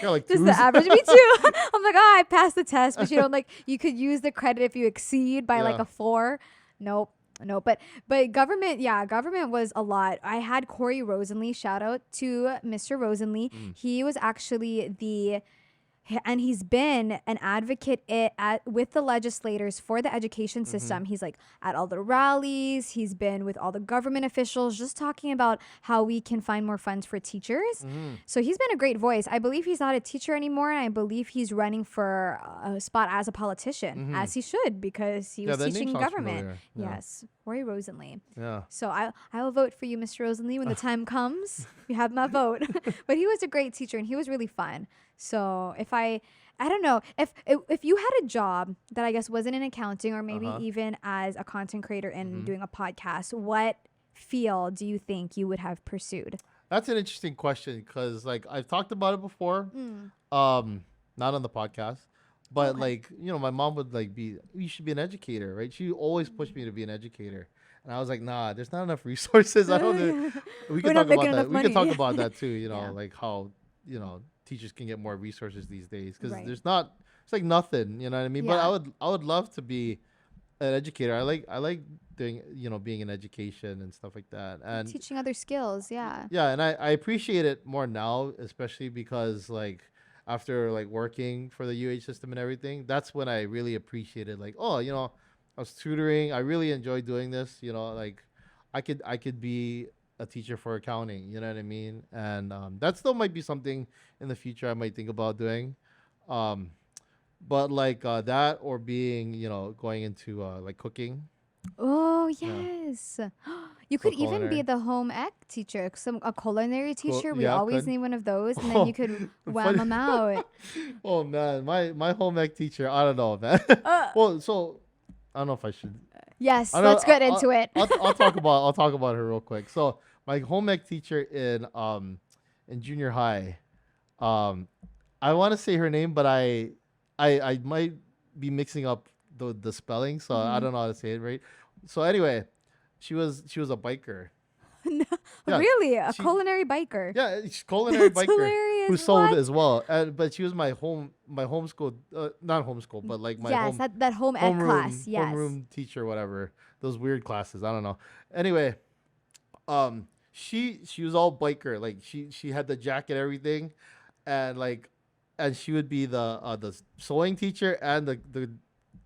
Yeah, like just the average. Me too. I'm like, I passed the test, but you don't like. You could use the credit if you exceed by like a 4. Nope. No, but government was a lot. I had Corey Rosenly, shout out to Mr. Rosenly. He was actually the And he's been an advocate with the legislators for the education system. He's like at all the rallies. He's been with all the government officials just talking about how we can find more funds for teachers. So he's been a great voice. I believe he's not a teacher anymore, and I believe he's running for a spot as a politician, as he should, because he was teaching government. Yes, Roy Rosenlee. Yeah. So I will vote for you, Mr. Rosenlee, when the time comes. You have my vote. But he was a great teacher, and he was really fun. So I don't know, if you had a job that I guess wasn't in accounting, or maybe even as a content creator and doing a podcast, what field do you think you would have pursued? That's an interesting question, because like I've talked about it before, not on the podcast, but like, you know, my mom would like you should be an educator, right? She always pushed me to be an educator. And I was like, nah, there's not enough resources. I don't know. We can talk about that. We can talk about that too, you know, like how, you know, teachers can get more resources these days, because it's like nothing, you know what I mean? But I would love to be an educator. I like doing, you know, being in education and stuff like that, and teaching other skills. Yeah, and I appreciate it more now, especially because like after like working for the UH system and everything, that's when I really appreciated, like, oh, you know, I was tutoring, I really enjoyed doing this, you know, like I could be a teacher for accounting, you know what I mean? And that still might be something in the future I might think about doing. But like that, or being, you know, going into like cooking. Oh, yes. You could even culinary. be the home ec teacher, a culinary teacher. We always could. need one of those, and then you could wham them out. Oh man, my home ec teacher, I don't know, man. Well, so I don't know if I should. Yes, let's get into it. I'll talk about her real quick. So my home ec teacher in junior high, I want to say her name, but I might be mixing up the spelling, so I don't know how to say it right. So anyway, she was a biker. No, Yeah, really, a culinary biker. Yeah, she's culinary That's biker hilarious. who sold as well. But she was my homeschool, not homeschool, but like my that home ec class. Yes, homeroom teacher, whatever. Those weird classes. I don't know. Anyway, she was all biker. Like she had the jacket, everything, and like, and she would be the sewing teacher and the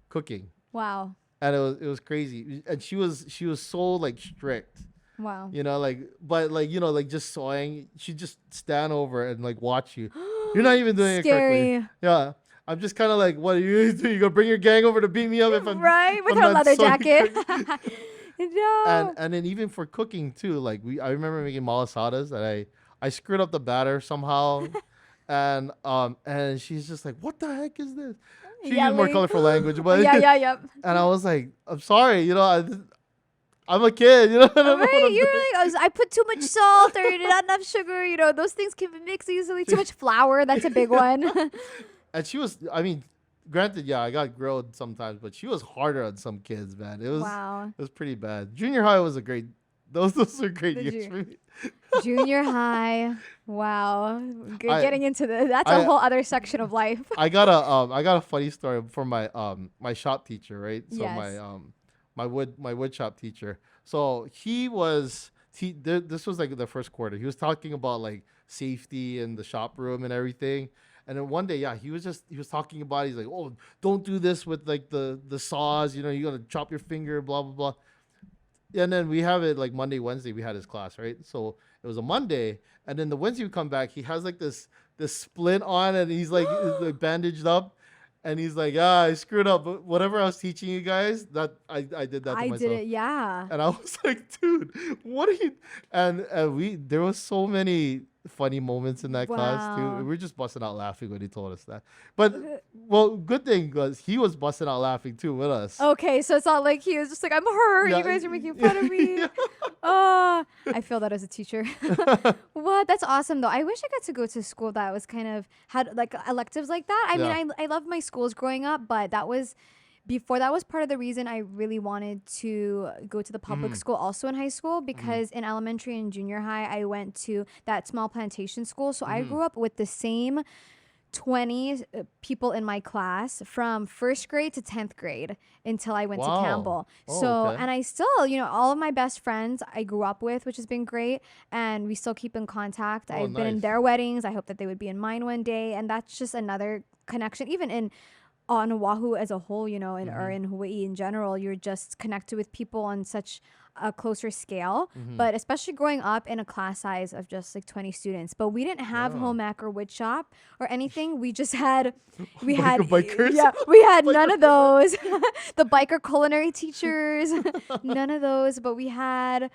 cooking. Wow. And it was crazy. And she was so like strict. Wow. You know, like, but like, you know, like just sewing, she'd just stand over and like watch you. You're not even doing it correctly. Yeah. I'm just kind of like, what are you doing? You gonna bring your gang over to beat me up if I'm right with her leather jacket. No. And then even for cooking too, like I remember making malasadas and I screwed up the batter somehow, and she's just like, what the heck is this? She used more colorful language, but yeah. And I was like, I'm sorry, you know, I'm a kid, you know. Right, you're like, I put too much salt or not enough sugar. You know, those things can be mixed easily. Too much flour, that's a big one. And she was, I mean, granted, yeah, I got grilled sometimes, but she was harder on some kids, man. It was pretty bad. Junior high was a great. Those are great years for me. Junior high, wow. Getting into that's a whole other section of life. I got a funny story for my my shop teacher, right? So yes. my wood shop teacher. So he was this was like the first quarter. He was talking about like safety in the shop room and everything. And then one day, yeah, he was talking about, he's like, oh, don't do this with like the saws, you know, you're gonna chop your finger, blah blah blah. And then we have it like Monday, Wednesday, we had his class, right? So it was a Monday, and then the Wednesday we come back, he has like this splint on, and he's like, like bandaged up. And he's like, yeah, I screwed up. But whatever I was teaching you guys, that I did that to myself. I did it, yeah. And I was like, dude, what are you? And there was so many funny moments in that class too. We were just busting out laughing when he told us that. But well, good thing was he was busting out laughing too with us. Okay, so it's not like he was just like, I'm hurt. Yeah. You guys are making fun of me. Yeah. Oh, I feel that as a teacher. What? That's awesome though. I wish I got to go to school that was kind of had like electives like that. I mean, I loved my schools growing up, but that was part of the reason I really wanted to go to the public school also in high school, because in elementary and junior high, I went to that small plantation school. So I grew up with the same 20 people in my class from first grade to 10th grade until I went to Campbell. So, and I still, you know, all of my best friends I grew up with, which has been great. And we still keep in contact. I've been in their weddings. I hope that they would be in mine one day. And that's just another connection, even on Oahu as a whole, you know, or in Hawaii in general, you're just connected with people on such a closer scale. But especially growing up in a class size of just like 20 students. But we didn't have home ec or wood shop or anything. We just had, bikers. Yeah, we had none of those. The biker culinary teachers, none of those. But we had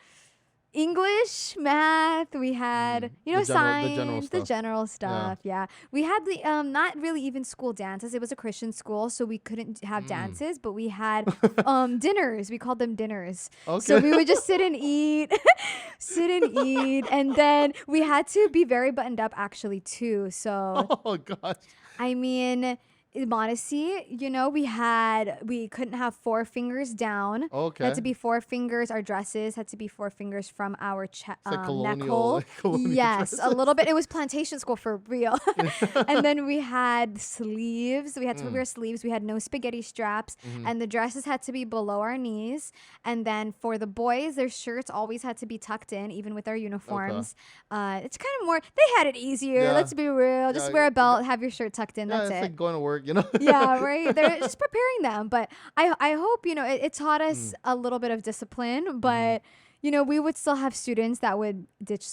English, math, we had, you know, science, the general stuff. Yeah. We had the, not really even school dances. It was a Christian school, so we couldn't have dances, but we had dinners. We called them dinners. Okay. So we would just sit and eat, and then we had to be very buttoned up actually too. So, oh gosh. I mean, modesty, you know, we couldn't have 4 fingers down. Okay. It had to be 4 fingers. Our dresses had to be 4 fingers from our neck hole. Yes, dresses. A little bit. It was plantation school for real. And then we had sleeves. We had to wear sleeves. We had no spaghetti straps. And the dresses had to be below our knees. And then for the boys, their shirts always had to be tucked in, even with our uniforms. Okay. It's kind of more, they had it easier. Yeah. Let's be real. Just wear a belt, have your shirt tucked in. That's it. It's like going to work. You know? Yeah, right. They're just preparing them. But I hope, you know, it taught us a little bit of discipline, but you know, we would still have students that would ditch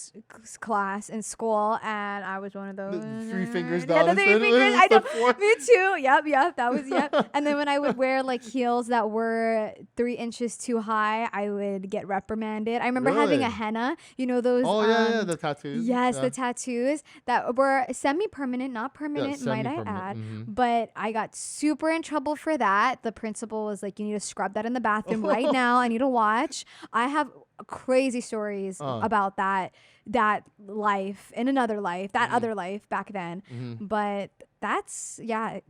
class in school, and I was one of those. The 3 fingers down. Yeah, the 3 fingers. I know. Me too. Yep. That was, yep. And then when I would wear like heels that were 3 inches too high, I would get reprimanded. I remember having a henna. You know those? Oh, yeah, the tattoos. Yes, the tattoos that were semi-permanent, not permanent, might I add. But I got super in trouble for that. The principal was like, you need to scrub that in the bathroom right now. I need to watch. I have crazy stories about that life in another life, that other life back then. But that's,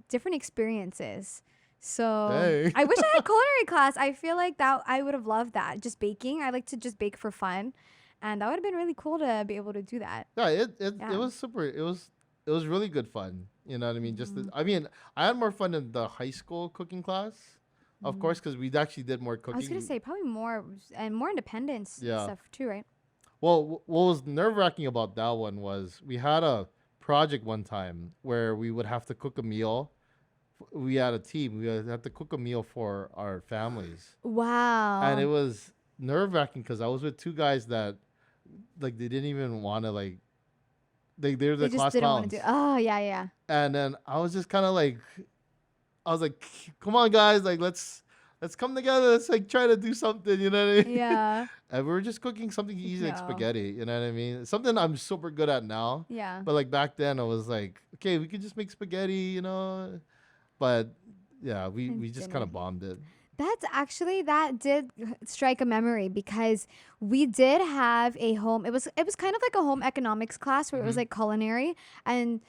different experiences. So I wish I had culinary class. I feel like that I would have loved that. Just baking. I like to just bake for fun. And that would have been really cool to be able to do that. Yeah, it was super. It was really good fun. You know what I mean? I had more fun in the high school cooking class. Of course, because we actually did more cooking. I was going to say probably more independence stuff too, right? Well, what was nerve-wracking about that one was we had a project one time where we would have to cook a meal. We had a team. We had to cook a meal for our families. Wow. And it was nerve-wracking because I was with 2 guys that, like, they didn't even want to, like, they're the class clowns. Oh, yeah. And then I was just kind of like... I was like, come on, guys, like let's come together. Let's like try to do something, you know what I mean? Yeah. And we were just cooking something easy like spaghetti, you know what I mean? Something I'm super good at now. Yeah. But like back then I was like, okay, we could just make spaghetti, you know? But yeah, we just kind of bombed it. That did strike a memory because we did have a home. It was kind of like a home economics class where it was like culinary, and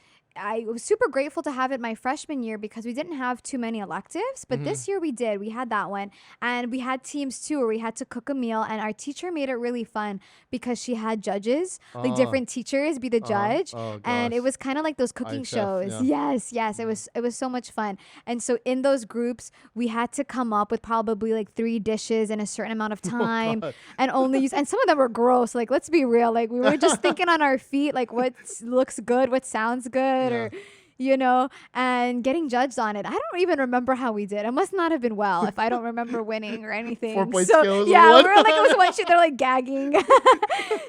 I was super grateful to have it my freshman year because we didn't have too many electives, but this year we did. We had that one, and we had teams too where we had to cook a meal, and our teacher made it really fun because she had judges, like different teachers be the judge, and it was kind of like those cooking shows. Yeah. Yes, it was so much fun. And so in those groups, we had to come up with probably like 3 dishes in a certain amount of time, and only use. And some of them were gross. Like, let's be real. Like, we were just thinking on our feet, like what looks good, what sounds good. Or, you know, and getting judged on it. I don't even remember how we did. It must not have been well if I don't remember winning or anything. 4-point scale. Yeah, we were like, it was one sheet. They're like gagging.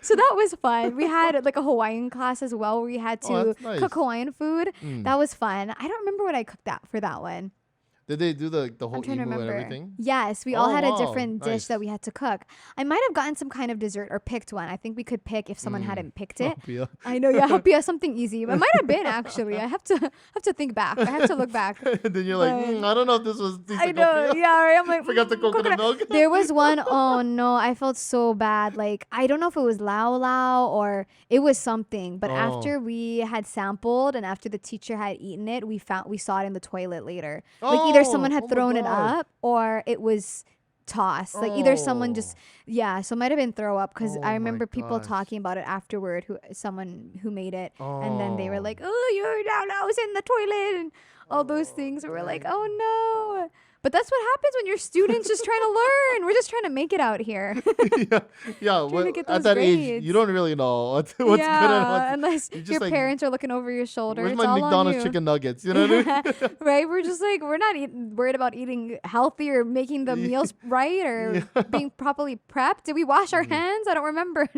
So that was fun. We had like a Hawaiian class as well where we had to cook Hawaiian food. That was fun. I don't remember what I cooked for that one. Did they do the whole emu and everything? Yes, we all had a different dish that we had to cook. I might have gotten some kind of dessert or picked one. I think we could pick if someone hadn't picked it. I know, hopia, something easy. It might have been actually. I have to think back. I have to look back. And then you're like, I don't know if this was. I know, right. I'm like, forgot the coconut milk. There was one. Oh no, I felt so bad. Like I don't know if it was lao lao or it was something. But after we had sampled and after the teacher had eaten it, we saw it in the toilet later. Like either someone had thrown it up or it was toss. Like either someone Oh. just so it might have been throw up because Oh I my remember people gosh. talking about it afterward. Someone who made it, and then they were Oh. like, "Oh, you're now I was in the toilet," and all those Oh, things. And we're like, dang. "Oh no." But that's what happens when you're students just trying to learn. We're just trying to make it out here. Yeah, yeah. Trying to get At those that age, you grades. don't really know what's good and Yeah, what's. unless You just your like, parents are looking over your shoulder. where's It's my all on McDonald's you. chicken nuggets? You know what I Yeah, mean? right. We're just like we're not worried about eating healthy or making the meals right or Yeah. being properly prepped. Did we wash our Mhm. hands? I don't remember.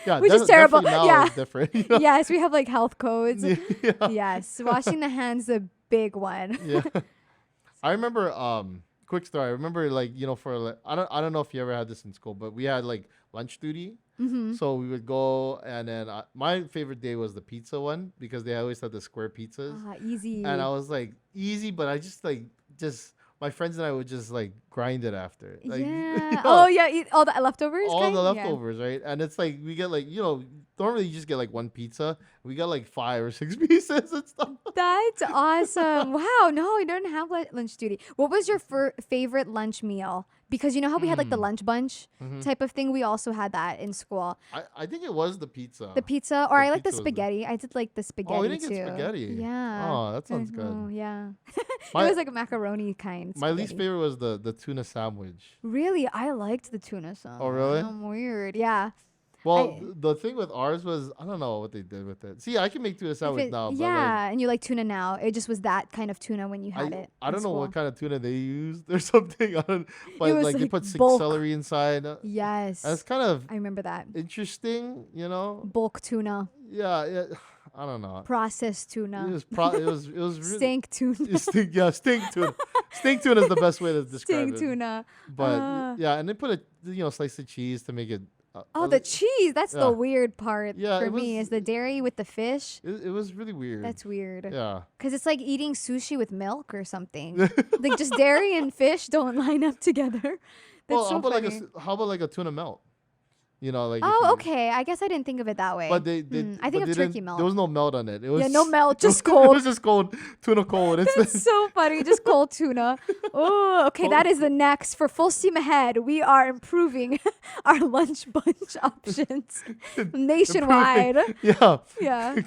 Yeah, Which is terrible. definitely now Yeah. is different. You know? Yes, we have like health codes. Yeah. Yes, washing the hands the big one. Yeah. I remember quick story. I remember like, for like I don't know if you ever had this in school, but we had like lunch duty. Mm-hmm. So we would go and then my favorite day was the pizza one because they always had the square pizzas. Easy. And I was like easy, but I just my friends and I would just like grind it after. Like Yeah. Oh yeah, eat all the leftovers. all the Yeah. leftovers, right? And it's like we get like, normally you just get like one pizza. We got like 5 or 6 pieces and stuff. That's awesome. Wow. No, I don't have lunch duty. What was your favorite lunch meal? Because you know how we had like the lunch bunch Mhm. type of thing? We also had that in school. I think it was the pizza. The pizza, or The I like the pizza was spaghetti. I did like the spaghetti Oh, you didn't too. get spaghetti. Yeah. Oh, that sounds good. Mhm, yeah. My It was like a macaroni kind. my least spaghetti. favorite was the tuna sandwich. Really, I liked the tuna salad. Oh, really? I'm weird. Yeah. Well, I- the thing with ours was I don't know what they did with it. See, I can make tuna sandwich now, but like yeah, and you like tuna now. It just was that kind of tuna when you had it. I in don't know what school. kind of tuna they used or something. I don't, but was like they like put bulk. celery inside. Yes. That's kind of I remember that. interesting, Bulk tuna, Yeah, yeah. I don't know. processed It tuna, was it was really stink tuna, stink tuna. Stink tuna is the best way to describe stink it. tuna. But Uh, yeah, and they put a slice of cheese to make it. oh, the cheese. That's yeah. the weird part Yeah, for it me was- is the dairy with the fish. it was really weird. That's weird. Yeah. Because it's like eating sushi with milk or something. Like just dairy and fish don't line up together. That's Well, so funny. how about like a tuna melt? Like if Oh, you- okay. I guess I didn't think of it that way. But they I think but of they turkey didn't- melt. There was no melt on it. It was Yeah, no melt, just It cold. was just cold tuna cold. It's That's so funny. Just cold tuna. Oh, okay. That is the next. For full steam ahead, we are improving our lunch bunch options nationwide. yeah. Yeah.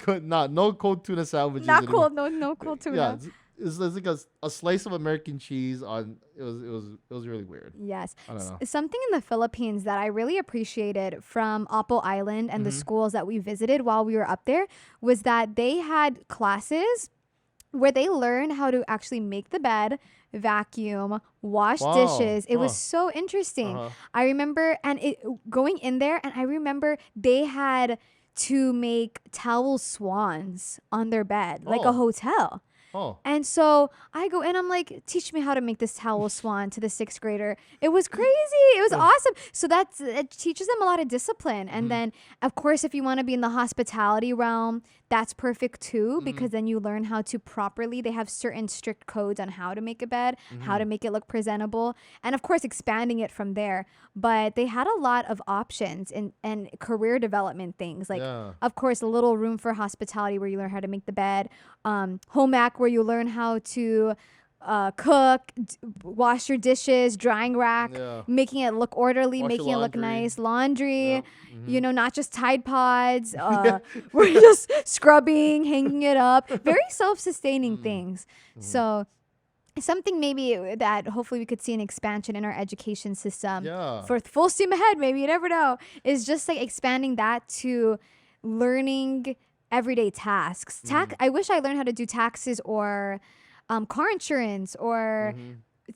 No cold tuna sandwiches. Not anymore. cold. No cold tuna. Yeah, it's like a slice of American cheese on. It was really weird. Yes. I don't know. Something in the Philippines that I really appreciated from Apo Island and the schools that we visited while we were up there was that they had classes where they learned how to actually make the bed, vacuum, wash Wow. dishes. It was Huh. so interesting. Uh-huh. I remember going in there, and I remember they had to make towel swans on their bed, like a Oh. hotel. Oh. And so I go in, I'm like, teach me how to make this towel swan to the 6th grader. It was crazy. It was awesome. So it teaches them a lot of discipline. And then, of course, if you want to be in the hospitality realm, that's perfect too, because then you learn how to properly, they have certain strict codes on how to make a bed, how to make it look presentable, and of course, expanding it from there. But they had a lot of options and career development things. Like, Yeah. of course, a little room for hospitality where you learn how to make the bed, home ec where you learn how to cook, wash your dishes, drying rack, Yeah. making it look orderly, Wash your making it look laundry. nice, laundry, Yep. not just Tide Pods. We're just scrubbing, hanging it up. Very self-sustaining things. So something maybe that hopefully we could see an expansion in our education system Yeah. for full steam ahead, maybe, you never know, is just like expanding that to learning everyday tasks. I wish I learned how to do taxes or car insurance or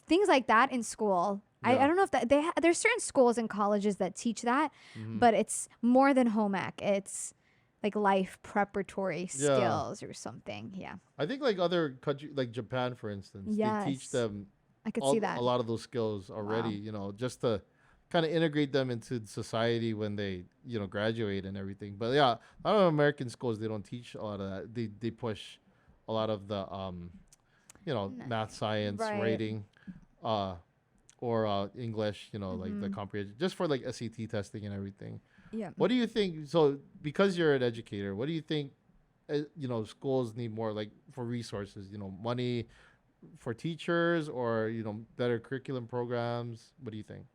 things like that in school. I Yeah. don't know if that there's certain schools and colleges that teach that, but it's more than home ec. It's like life preparatory Yeah. skills or something. Yeah, I think like other countries, like Japan, for instance, they teach Yes. them I could see that. a lot of those skills already. Just to kind of integrate them into society when they graduate and everything. But yeah, a lot of American schools, they don't teach a lot of that. They push a lot of the math, science, Right. writing, or English. Like the comprehension, just for like SAT testing and everything. Yeah. What do you think? So, because you're an educator, what do you think? Schools need more like for resources. Money, for teachers, or better curriculum programs? What do you think?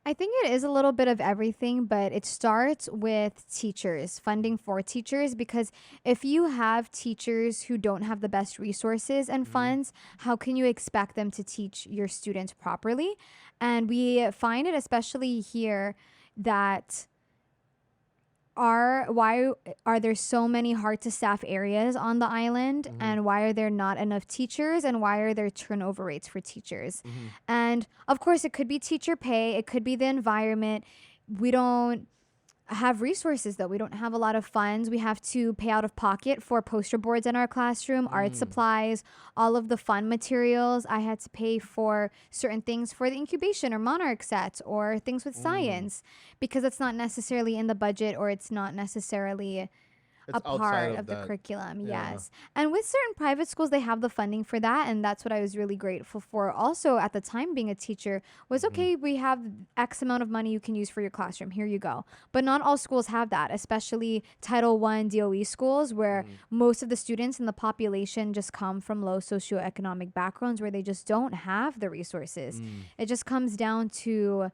I think it is a little bit of everything, but it starts with teachers, funding for teachers, because if you have teachers who don't have the best resources and Mm-hmm. funds, how can you expect them to teach your students properly? And we find it, especially here, that why are there so many hard to staff areas on the island, Mm-hmm. and why are there not enough teachers, and why are there turnover rates for teachers? Mm-hmm. And of course it could be teacher pay, it could be the environment. We don't have resources, though. We don't have a lot of funds. We have to pay out of pocket for poster boards in our classroom, art Mm. supplies, all of the fun materials. I had to pay for certain things for the incubation or monarch sets or things with Mm. science, because it's not necessarily in the budget, or it's not necessarily a It's outside part of of the that. curriculum. Yeah. Yes. And with certain private schools, they have the funding for that. And that's what I was really grateful for. Also, at the time, being a teacher was Mm-hmm. okay, we have X amount of money you can use for your classroom. Here you go. But not all schools have that, especially Title I DOE schools, where Mm-hmm. most of the students in the population just come from low socioeconomic backgrounds where they just don't have the resources. Mm. It just comes down to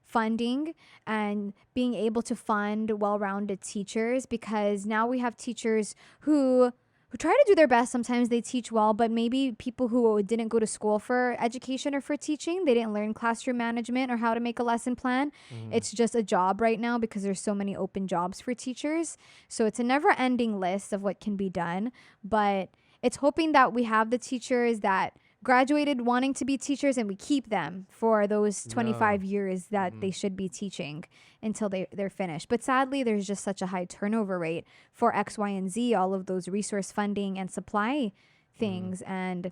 funding and being able to fund well-rounded teachers, because now we have teachers who try to do their best. Sometimes they teach well, but maybe people who didn't go to school for education or for teaching, they didn't learn classroom management or how to make a lesson plan. Mm-hmm. It's just a job right now because there's so many open jobs for teachers. So it's a never-ending list of what can be done, but it's hoping that we have the teachers that graduated wanting to be teachers, and we keep them for those Yeah. 25 years that Mm-hmm. they should be teaching until they're finished. But sadly, there's just such a high turnover rate for X, Y, and Z, all of those resource funding and supply Mm-hmm. things. And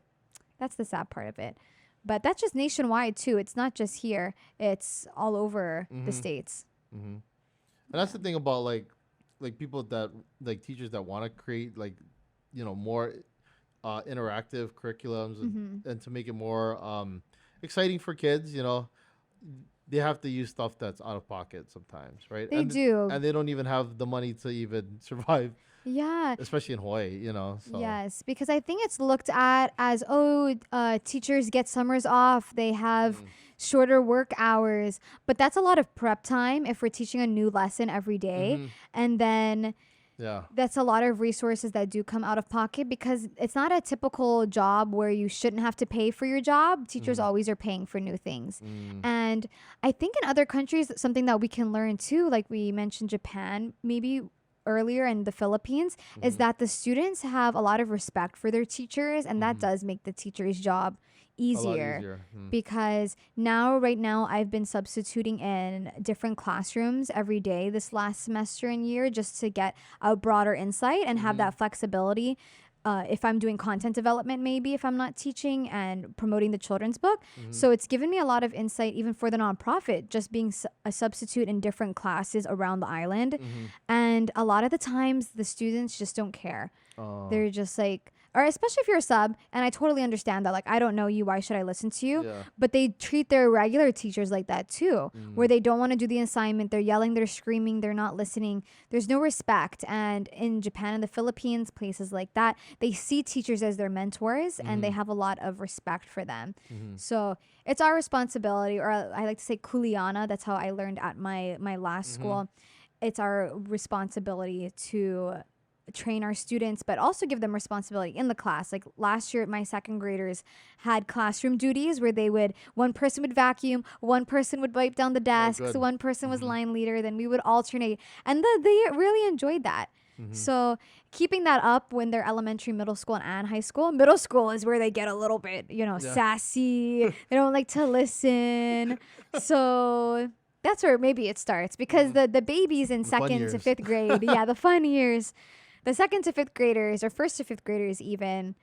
that's the sad part of it. But that's just nationwide too. It's not just here, it's all over the Mm-hmm. states. Mm-hmm. And that's the thing about like people that like teachers that want to create like more interactive curriculums, Mm-hmm. and to make it more exciting for kids. They have to use stuff that's out of pocket sometimes, right? They do. And they don't even have the money to even survive, Yeah. especially in Hawaii. So. Yes, because I think it's looked at as, oh, teachers get summers off, they have Mm. shorter work hours, but that's a lot of prep time if we're teaching a new lesson every day. Mm-hmm. And then Yeah. that's a lot of resources that do come out of pocket, because it's not a typical job where you shouldn't have to pay for your job. Teachers Mm. always are paying for new things. Mm. And I think in other countries, something that we can learn too, like we mentioned Japan, maybe earlier, in the Philippines, is Mm-hmm. that the students have a lot of respect for their teachers, and that Mm-hmm. does make the teacher's job A lot easier. easier. Mm. Because right now, I've been substituting in different classrooms every day this last semester and year, just to get a broader insight and have Mm-hmm. that flexibility. If I'm doing content development, maybe if I'm not teaching and promoting the children's book. Mm-hmm. So it's given me a lot of insight, even for the nonprofit, just being a substitute in different classes around the island. Mm-hmm. And a lot of the times, the students just don't care. Oh. They're just like, or especially if you're a sub, and I totally understand that. Like, I don't know you, why should I listen to you? Yeah. But they treat their regular teachers like that too, Mm. where they don't want to do the assignment. They're yelling, they're screaming, they're not listening. There's no respect. And in Japan and the Philippines, places like that, they see teachers as their mentors, and they Mhm. have a lot of respect for them. Mhm. So it's our responsibility, or I like to say kuliana. That's how I learned at my last Mhm. school. It's our responsibility to train our students, but also give them responsibility in the class. Like last year, my second graders had classroom duties where one person would vacuum, one person would wipe down the desks, good. one person was Mhm. line leader, then we would alternate. And they really enjoyed that. Mhm. So keeping that up when they're elementary, middle school, and high school. Middle school is where they get a little bit, Yeah. sassy. They don't like to listen. So that's where maybe it starts, because the babies in The fun second to years. fifth grade, yeah, the fun years, the second to fifth graders, or first to fifth graders even,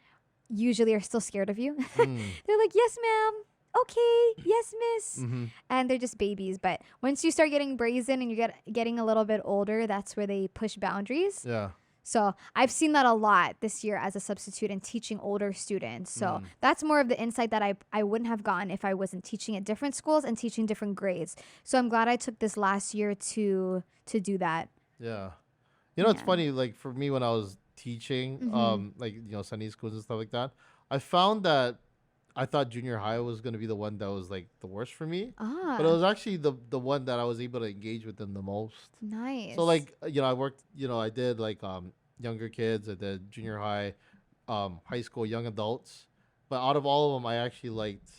usually are still scared of you. Mm. They're like, yes, ma'am. Okay. Yes, miss. Mhm. And they're just babies. But once you start getting brazen and you getting a little bit older, that's where they push boundaries. Yeah. So I've seen that a lot this year as a substitute and teaching older students. So that's more of the insight that I wouldn't have gotten if I wasn't teaching at different schools and teaching different grades. So I'm glad I took this last year to do that. Yeah. It's Yeah. funny. Like for me, when I was teaching, Mhm. like Sunday schools and stuff like that, I found that I thought junior high was gonna be the one that was like the worst for me, but it Ah, was actually the one that I was able to engage with them the most. So nice. like I worked, I did like younger kids. I did junior high, high school, young adults. But out of all of them, I actually liked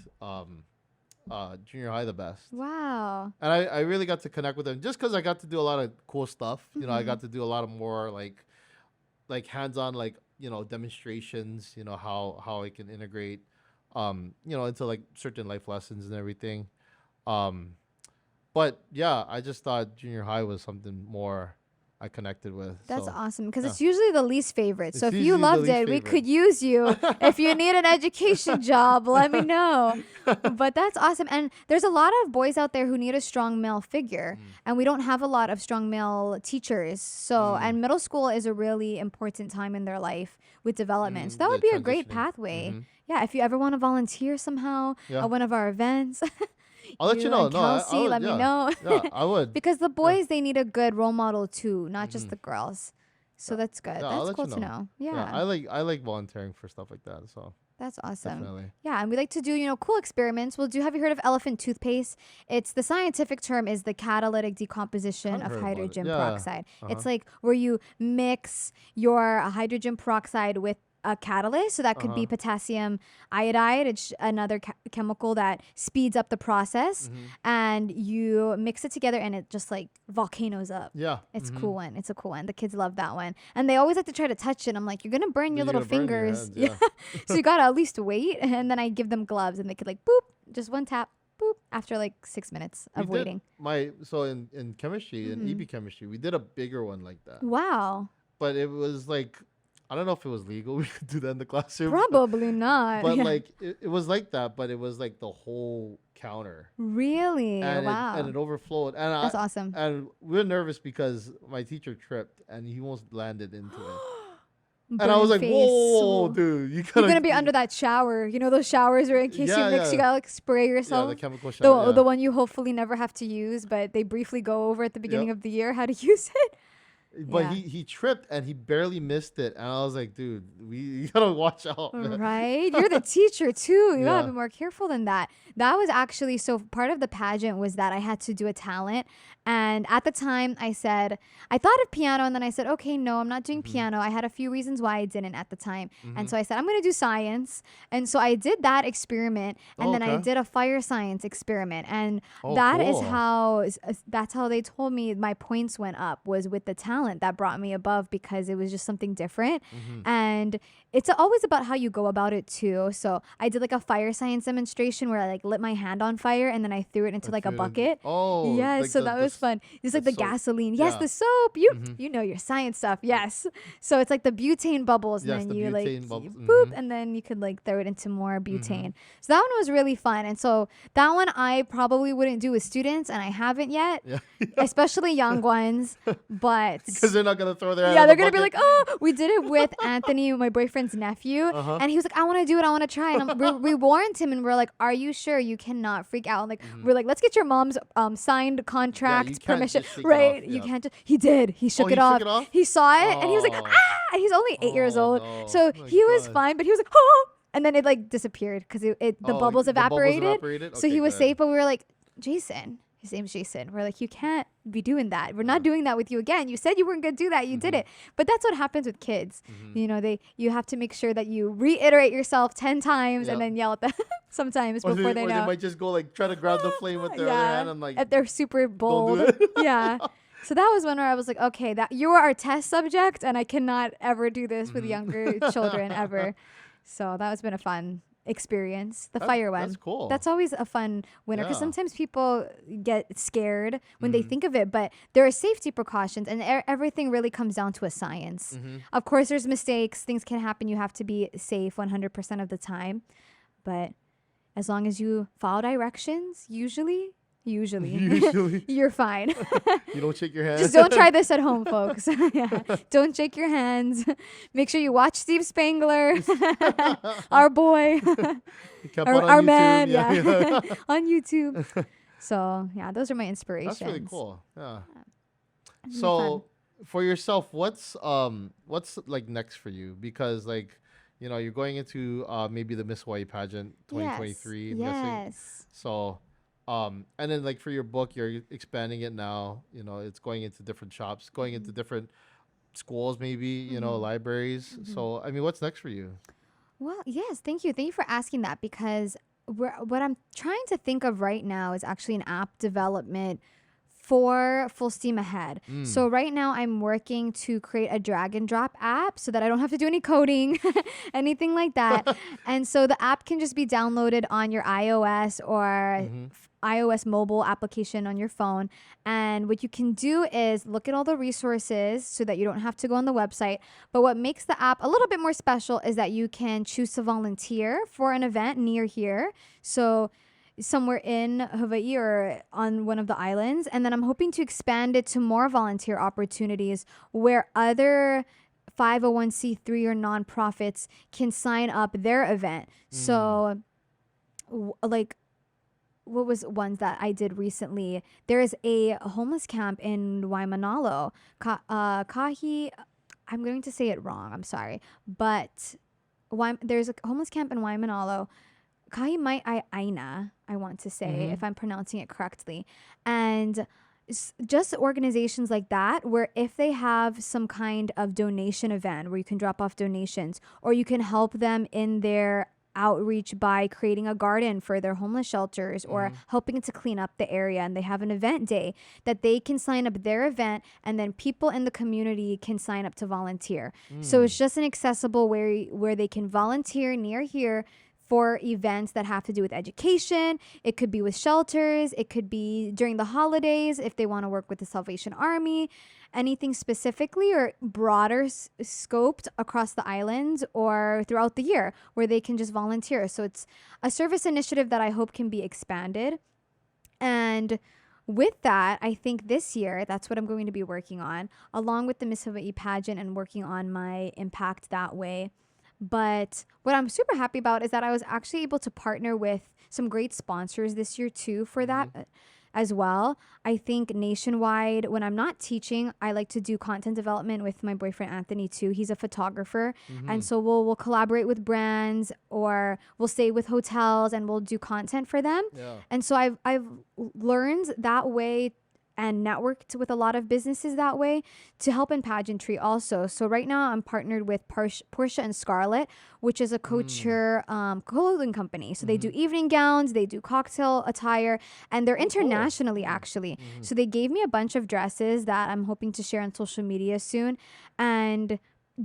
junior high the best. Wow. And I really got to connect with them just because I got to do a lot of cool stuff. I Mm-hmm. got to do a lot of more like hands-on like demonstrations. How I can integrate into like certain life lessons and everything. Um, but yeah, I just thought junior high was something more I connected with. That's So awesome because yeah, it's usually the least favorite. So it's if you usually the loved least it, we favorite. could use you. If you need an education job, let me know. But that's awesome. And there's a lot of boys out there who need a strong male figure, Mm. and we don't have a lot of strong male teachers. So, Mm. and middle school is a really important time in their life with development. So that The would be a great transitioning. pathway. Mm-hmm. Yeah, if you ever want to volunteer somehow Yeah, at one of our events, I'll let you you know. and No, I Kelsey, would. let me Yeah, know. yeah, I would. Because the Yeah. boys, they need a good role model too, not just Mm-hmm. the girls. So Yeah, that's good. yeah, I'll That's let cool you to know. know. Yeah, Yeah. I like volunteering for stuff like that. So That's awesome. definitely. Yeah, and we like to do, cool experiments. Well, have you heard of elephant toothpaste? It's the scientific term is the catalytic decomposition Kind of of heard about it. hydrogen Yeah. peroxide. Uh huh. It's like where you mix your hydrogen peroxide with a catalyst. So that Uh could huh. be potassium iodide. It's another chemical that speeds up the process. Mm-hmm. And you mix it together and it just like volcanoes up. Yeah. It's a Mm-hmm. cool one. It's a cool one. The kids love that one. And they always like to try to touch it. I'm like, you're going to burn your You're little gonna burn your fingers. hands. Yeah. Yeah. So you got to at least wait. And then I give them gloves and they could like, boop, just one tap, boop, after like 6 minutes We of did waiting. in chemistry in Mm-hmm. EP chemistry we did a bigger one like that, Wow. but it was like I don't know if it was legal. We could do that in the classroom, Probably not. but Yeah. like it was like that, but it was like the whole counter, Really? and Wow. it overflowed, and That's awesome. we are nervous because my teacher tripped and he almost landed into it, and I Burn was like, face. whoa, Ooh. dude, you You're gotta gonna be under that shower. You know those showers where in case you yeah, mix, you yeah, gotta like spray yeah, yourself. the chemical The shower, yeah, the one you hopefully never have to use, but they briefly go over at the yeah. beginning of the year how to use it. But Yeah. he tripped and he barely missed it, and I was like, dude, you gotta watch out, man. Right? You're the teacher too. You gotta Yeah. be more careful than that. That was actually so part of the pageant was that I had to do a talent. And at the time I said, I thought of piano and then I said, okay, no, I'm not doing Mm-hmm. piano. I had a few reasons why I didn't at the time. Mm-hmm. And so I said, I'm gonna do science. And so I did that experiment and Oh, then I okay. did a fire science experiment. And Oh, that is cool. that's how they told me my points went up was with the talent that brought me above because it was just something different. Mm-hmm. And it's always about how you go about it too. So I did like a fire science demonstration where I like lit my hand on fire and then I threw it into like a bucket. Oh, Yes, like so that was fun. It's like the the soap. gasoline. Yes, Yeah. the soap. You Mhm. you know your science stuff. Yes. So it's like the butane bubbles, Yes, and the then you like butane bubbles. boop, Mhm. and then you could like throw it into more Mhm. butane. So that one was really fun. And so that one I probably wouldn't do with students, and I haven't yet, Yeah. especially young ones. But Because they're not gonna throw their hand yeah, in they're the gonna be bucket. like, oh, we did it with Anthony, my boyfriend's nephew, Uh-huh. and he was like, I want to do it, I want to try, and we warned him, and we're like, are you sure you cannot freak out? Like, Mhm. we're like, let's get your mom's signed contract, you can't permission, just shake it right? off, You yeah. can't just. He did. He shook he it shook off. it off? He saw it, and he was like, Oh. ah! And he's only 8 years Oh, old, no. so Oh my he was God. fine, but he was like, oh, and then it like disappeared because the Oh, bubbles the bubbles evaporated. evaporated? So Okay, he was good. safe, but we were like, Jason. His name's Jason. We're like, you can't be doing that. We're not doing that with you again. You said you weren't gonna do that. You did Mhm. it. But that's what happens with kids. Mhm. You know, you have to make sure that you reiterate yourself 10 times Yep. and then yell at them sometimes Or before they or know. they might just go like try to grab the flame with their other Yeah. hand and like If they're super bold. don't do it. Yeah. So that was one where I was like, okay, that you are our test subject, and I cannot ever do this with Mhm. younger children ever. So that has been a fun experience. The fire one. That's cool. That's always a fun winner because Yeah. sometimes people get scared when they Mhm. think of it, but there are safety precautions, and everything really comes down to a science. Mhm. Of course, there's mistakes, things can happen. You have to be safe 100% of the time, but as long as you follow directions, usually Usually. you're fine. You don't shake your hand. Just don't try this at home, folks. Yeah. Don't shake your hands. Make sure you watch Steve Spangler, our boy, You kept on our YouTube. man, Yeah. on YouTube. So yeah, those are my inspirations. That's really cool. Yeah. It's been So for yourself, what's like next for you? Because like, you're going into maybe the Miss Hawaii pageant Yes. 2023, I'm guessing. Yes. So, and then like for your book, you're expanding it now. It's going into different shops, going into different schools, maybe, libraries. Mhm. So, I mean, what's next for you? Well, yes, thank you. Thank you for asking that because what I'm trying to think of right now is actually an app development for full steam ahead. Mm. So right now I'm working to create a drag and drop app so that I don't have to do any coding, anything like that. And so the app can just be downloaded on your iOS or Mm-hmm. iOS mobile application on your phone. And what you can do is look at all the resources so that you don't have to go on the website. But what makes the app a little bit more special is that you can choose to volunteer for an event near here. So somewhere in Hawaii or on one of the islands. And then I'm hoping to expand it to more volunteer opportunities where other 501c3 or nonprofits can sign up their event. So, like, what was ones that I did recently? There is a homeless camp in Waimanalo. Kahi, I'm going to say it wrong. I'm sorry. But there's a homeless camp in Waimanalo. Kahi Mai Aina, I want to say, Mm-hmm. if I'm pronouncing it correctly. And just organizations like that, where if they have some kind of donation event where you can drop off donations, or you can help them in their outreach by creating a garden for their homeless shelters or helping to clean up the area, and they have an event day that they can sign up their event, and then people in the community can sign up to volunteer. So it's just an accessible where they can volunteer near here for events that have to do with education. It could be with shelters. It could be during the holidays if they want to work with the Salvation Army, anything specifically or broader scoped across the islands or throughout the year where they can just volunteer. So it's a service initiative that I hope can be expanded. And with that, I think this year, that's what I'm going to be working on, along with the Miss Hawaii pageant and working on my impact that way. But what I'm super happy about is that I was actually able to partner with some great sponsors this year too for that as well. I think nationwide, when I'm not teaching, I like to do content development with my boyfriend Anthony too. He's a photographer, and so we'll collaborate with brands or we'll stay with hotels and we'll do content for them. Yeah. And so I've learned that way and networked with a lot of businesses that way to help in pageantry also. So right now I'm partnered with Portia and Scarlett, which is a couture clothing company. So they do evening gowns, they do cocktail attire, and they're internationally actually. So they gave me a bunch of dresses that I'm hoping to share on social media soon and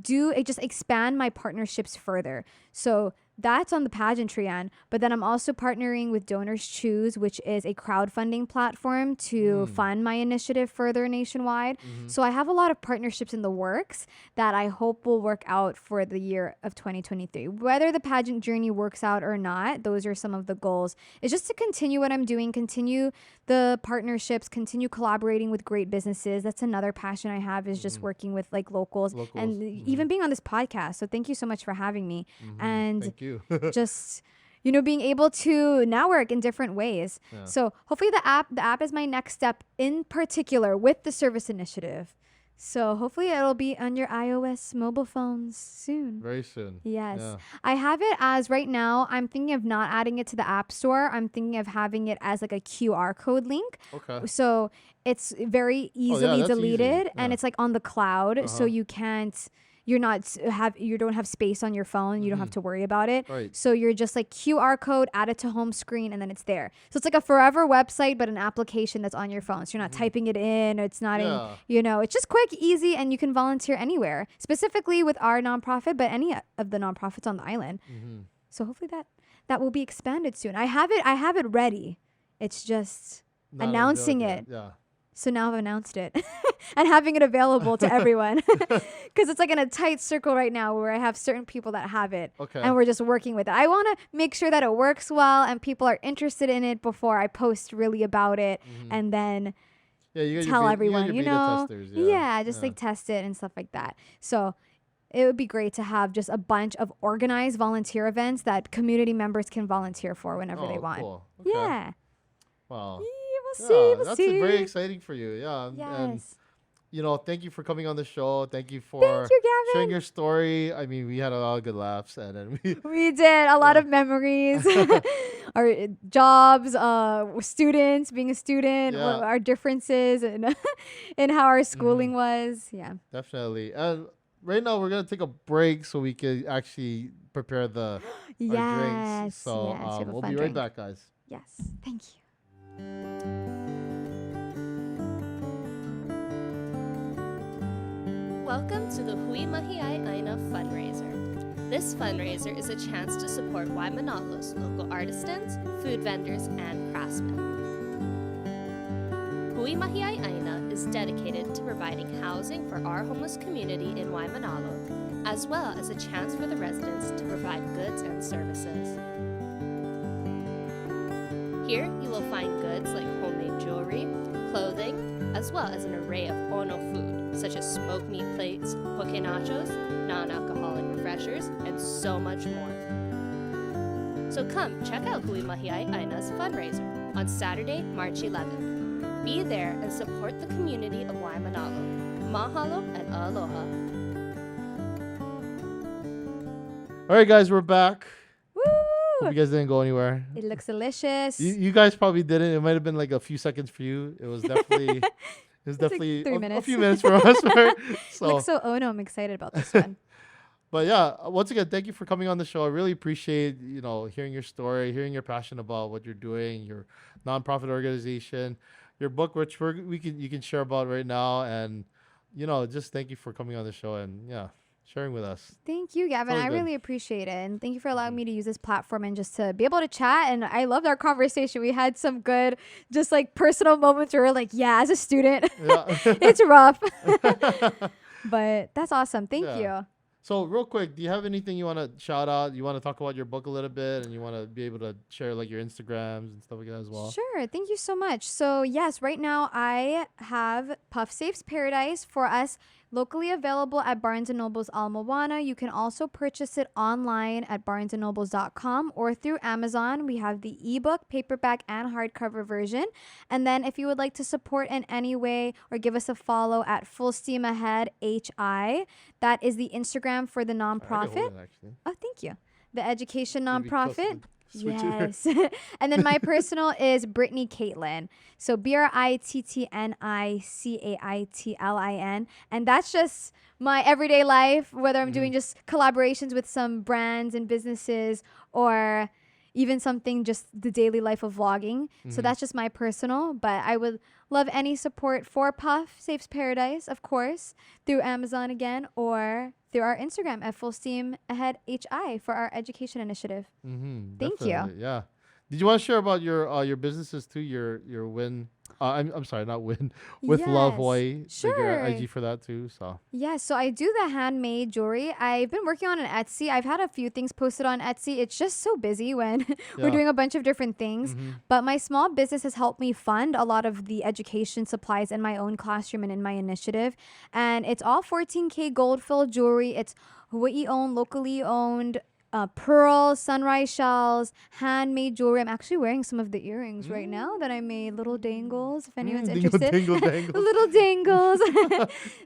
just expand my partnerships further. So that's on the pageantry end. But then I'm also partnering with Donors Choose, which is a crowdfunding platform to fund my initiative further nationwide. So I have a lot of partnerships in the works that I hope will work out for the year of 2023. Whether the pageant journey works out or not, those are some of the goals. It's just to continue what I'm doing, continue the partnerships, continue collaborating with great businesses. That's another passion I have, is just working with like locals. And even being on this podcast. So thank you so much for having me. And Thank you. just being able to network in different ways. So hopefully the app is my next step in particular with the service initiative. So hopefully it'll be on your iOS mobile phones soon. Very soon. Yes. Yeah. I have it as right now. I'm thinking of not adding it to the App Store. I'm thinking of having it as like a QR code link. Okay. So it's very easily that's deleted easy. and Yeah. it's like on the cloud. So you don't have space on your phone. You don't have to worry about it. Right. So you're just like QR code, add it to home screen, and then it's there. So it's like a forever website, but an application that's on your phone. So you're not typing it in. Or it's not it's just quick, easy, and you can volunteer anywhere, specifically with our nonprofit, but any of the nonprofits on the island. So hopefully that will be expanded soon. I have it ready. It's just Not announcing unveiled it. yet. Yeah. So now I've announced it and having it available to everyone because it's like in a tight circle right now where I have certain people that have it and we're just working with it. I want to make sure that it works well and people are interested in it before I post really about it and then you got tell your everyone, beta testers, just like test it and stuff like that. So it would be great to have just a bunch of organized volunteer events that community members can volunteer for whenever they want. Cool. Okay. Yeah. Wow. We'll see. That's very exciting for you. Yeah. And Yes. thank you for coming on the show. Thank you Thank for you, sharing Gavin. your story. I mean, we had a lot of good laughs, and then we, We did a lot yeah, of memories, our jobs, students, being a student, what yeah, our differences, and in how our hmm schooling was. Yeah. definitely. And right now, we're gonna take a break so we can actually prepare the our drinks. Yes, So yes. We have a we'll fun be right drink. back, guys. Yes. Thank you. Welcome to the Hui Mahiai Aina fundraiser. This fundraiser is a chance to support Waimanalo's local artisans, food vendors, and craftsmen. Hui Mahiai Aina is dedicated to providing housing for our homeless community in Waimanalo, as well as a chance for the residents to provide goods and services. Here, you will find goods like homemade jewelry, clothing, as well as an array of Ono food, such as smoked meat plates, poke nachos, non-alcoholic refreshers, and so much more. So come check out Hui Mahiai Aina's fundraiser on Saturday, March 11th. Be there and support the community of Waimanalo. Mahalo and aloha. All right, guys, we're back. Hope Woo! you guys didn't go anywhere. It looks delicious. You guys probably didn't. It might have been like a few seconds for you. It was definitely like 3 a minutes. few minutes for us. Right? Looks so Ono. I'm excited about this one. But yeah, once again, thank you for coming on the show. I really appreciate hearing your story, hearing your passion about what you're doing, your nonprofit organization, your book, which you can share about right now, and just thank you for coming on the show and sharing with us. Thank you, Gavin. Always I good. really appreciate it. And thank you for allowing me to use this platform and just to be able to chat. And I loved our conversation. We had some good, just like personal moments where we're like, yeah, as a student, Yeah. it's rough. But that's awesome. Thank Yeah. you. So real quick, do you have anything you want to shout out? You want to talk about your book a little bit, and you want to be able to share like your Instagrams and stuff like that as well? Sure. Thank you so much. So, yes, right now I have Puff Safe's Paradise for us locally available at Barnes & Noble's Al Moana. You can also purchase it online at barnesandnobles.com or through Amazon. We have the ebook, paperback, and hardcover version. And then if you would like to support in any way or give us a follow at Full Steam Ahead HI, that is the Instagram for the I already hold nonprofit. it, actually. Oh, thank you. The education Maybe close to nonprofit. the switcher. Yes. And then my personal is Brittni Caitlin. So BrittniCaitlin. And that's just my everyday life, whether I'm doing just collaborations with some brands and businesses or even something just the daily life of vlogging. So that's just my personal, but I would love any support for Puff Saves Paradise, of course, through Amazon again, or through our Instagram at Full Steam Ahead HI for our education initiative. Thank you. Definitely, yeah. Did you want to share about your businesses too? Your win. I'm sorry, not win. With Love Yes, Hawaii. Like sure. your IG for that too. So Yeah, so I do the handmade jewelry. I've been working on an Etsy. I've had a few things posted on Etsy. It's just so busy when we're Yeah. doing a bunch of different things. But my small business has helped me fund a lot of the education supplies in my own classroom and in my initiative. And it's all 14K gold filled jewelry. It's Hawaii owned, locally owned. Pearls, sunrise shells, handmade jewelry. I'm actually wearing some of the earrings right now that I made. Little dangles, if anyone's interested. Dingle dangles. Little dangles,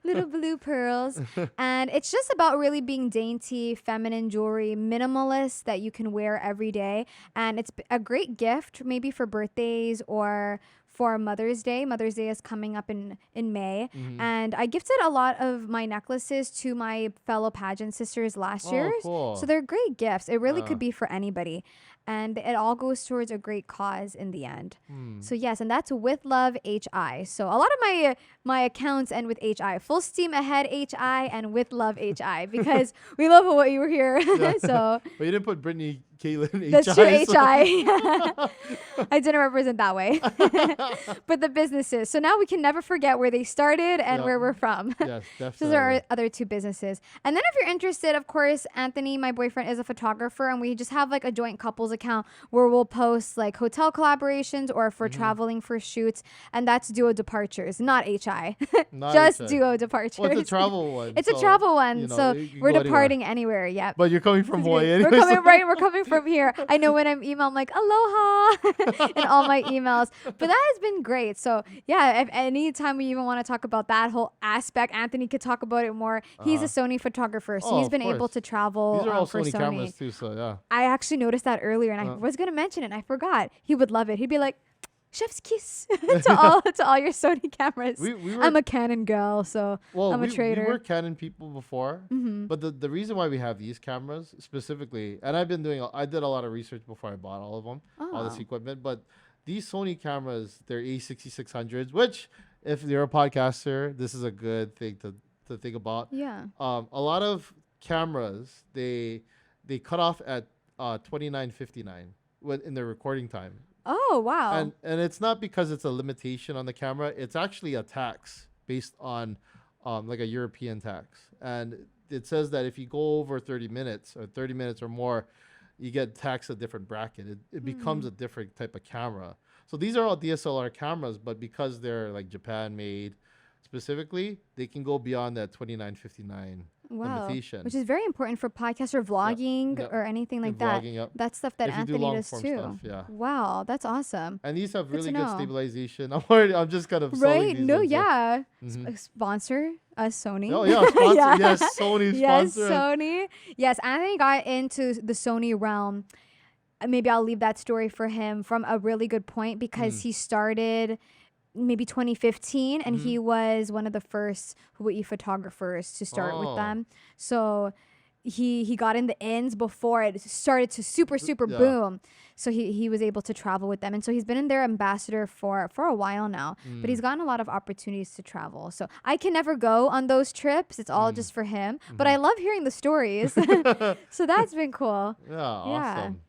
little blue pearls. And it's just about really being dainty, feminine jewelry, minimalist that you can wear every day. And it's a great gift maybe for birthdays or for Mother's Day. Mother's Day is coming up in May. And I gifted a lot of my necklaces to my fellow pageant sisters last year. Cool. So they're great gifts. It really Yeah. could be for anybody. And it all goes towards a great cause in the end. So yes, and that's with Love HI. So a lot of my accounts end with HI. Full Steam Ahead HI and with Love HI because we love Hawaii. We're here. So But you didn't put Brittni Caitlin that's HI. true, so- HI. I didn't represent that way. But the businesses. So now we can never forget where they started and Yeah. where we're from. Yes, So definitely. there are other two businesses. And then if you're interested, of course, Anthony, my boyfriend, is a photographer, and we just have like a joint couples account where we'll post like hotel collaborations or for traveling for shoots. And that's Duo Departures, not HI. Not Just HI. Duo Departures. Well, it's a travel one. It's a so, travel one. you know, So you can we're go anywhere. departing anywhere. Yep. But you're coming from Hawaii We're anyway. coming right. We're coming from here. I know when I'm email, I'm like, aloha in all my emails. But that has been great. So yeah, if anytime we even want to talk about that whole aspect, Anthony could talk about it more. He's a Sony photographer, so he's of been able course. to travel These are all for Sony Sony. cameras too, so yeah. I actually noticed that earlier, and I was gonna mention it, and I forgot. He would love it. He'd be like, "Chef's kiss to all your Sony cameras." We were, I'm a Canon girl, so I'm a trader. We were Canon people before, but the reason why we have these cameras specifically, and I did a lot of research before I bought all of them, all this equipment, but these Sony cameras, they're A6600s, which if you're a podcaster, this is a good thing to think about. Yeah. A lot of cameras, they cut off at 29:59 in their recording time. Oh, wow. And it's not because it's a limitation on the camera. It's actually a tax based on like a European tax. And it says that if you go over 30 minutes or more, you get taxed a different bracket. It becomes a different type of camera. So these are all DSLR cameras, but because they're like Japan made specifically, they can go beyond that 29:59 limitation. Which is very important for podcasts or vlogging or anything like that. Vlogging, That's stuff that if you do Anthony long does form too. stuff, yeah. Wow, that's awesome. And these have really to good know. stabilization. I'm just kind of selling Right? these No, ones, yeah. Mhm. Sponsor us, Sony. Oh yeah, sponsor. Yeah. Yes, Sony Yes, sponsor. Sony. Yes, Anthony got into the Sony realm. Maybe I'll leave that story for him from a really good point because he started maybe 2015 and he was one of the first Hawaii photographers to start with them. So he got in the ends before it started to super boom. So he was able to travel with them. And so he's been in their ambassador for a while now. But he's gotten a lot of opportunities to travel. So I can never go on those trips. It's all just for him. But I love hearing the stories. So that's been cool. Yeah, awesome.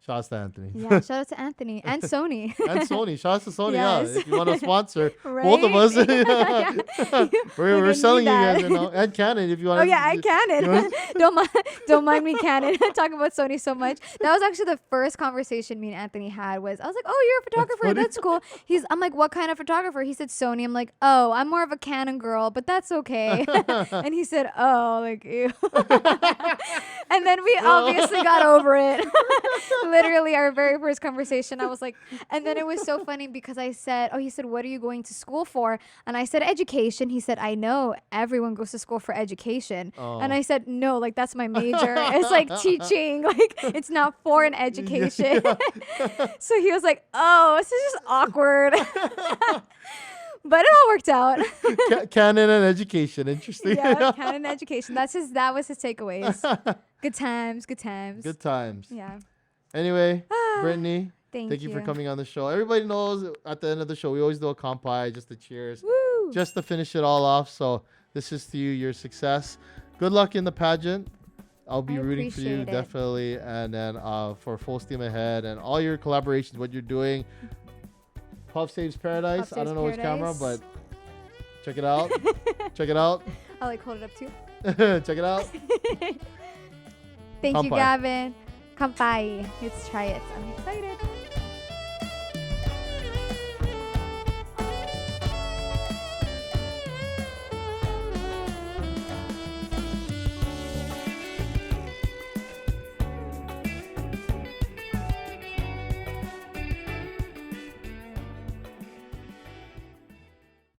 Shouts to Anthony. Yeah, shout out to Anthony and Sony. And Sony. Shouts to Sony. Yes. Yeah, if you want to sponsor Right? both of us, Yeah. we're gonna selling need you guys, that. you know, and Canon if you want. Oh yeah, I Canon. don't mind me Canon. Talking about Sony so much. That was actually the first conversation me and Anthony had. I was like, oh, you're a photographer. That's cool. I'm like, what kind of photographer? He said Sony. I'm like, oh, I'm more of a Canon girl, but that's okay. And he said, oh, like ew. And then we obviously got over it. Literally, our very first conversation, I was like, and then it was so funny because I said, he said, what are you going to school for? And I said, education. He said, I know everyone goes to school for education. And I said, no, like that's my major. It's like teaching, like it's not for an education. So he was like, oh, this is just awkward. But it all worked out. Canon and education, interesting. Yeah, Canon and education. That was his takeaways. Good times. Good times. Yeah. Anyway, Brittni, Thank you for coming on the show. Everybody knows at the end of the show we always do a kampai, just to cheers, Woo! just to finish it all off. So this is to you, your success. Good luck in the pageant. I'll be rooting for you, appreciate it. definitely. And then for full steam ahead and all your collaborations, what you're doing. Puff Saves Paradise. Puff I don't Saves know which camera, but Paradise. check it out. Check it out. I'll like hold it up too. Check it out. Thank you, Kampai. Gavin. Kampai. Let's try it. I'm excited.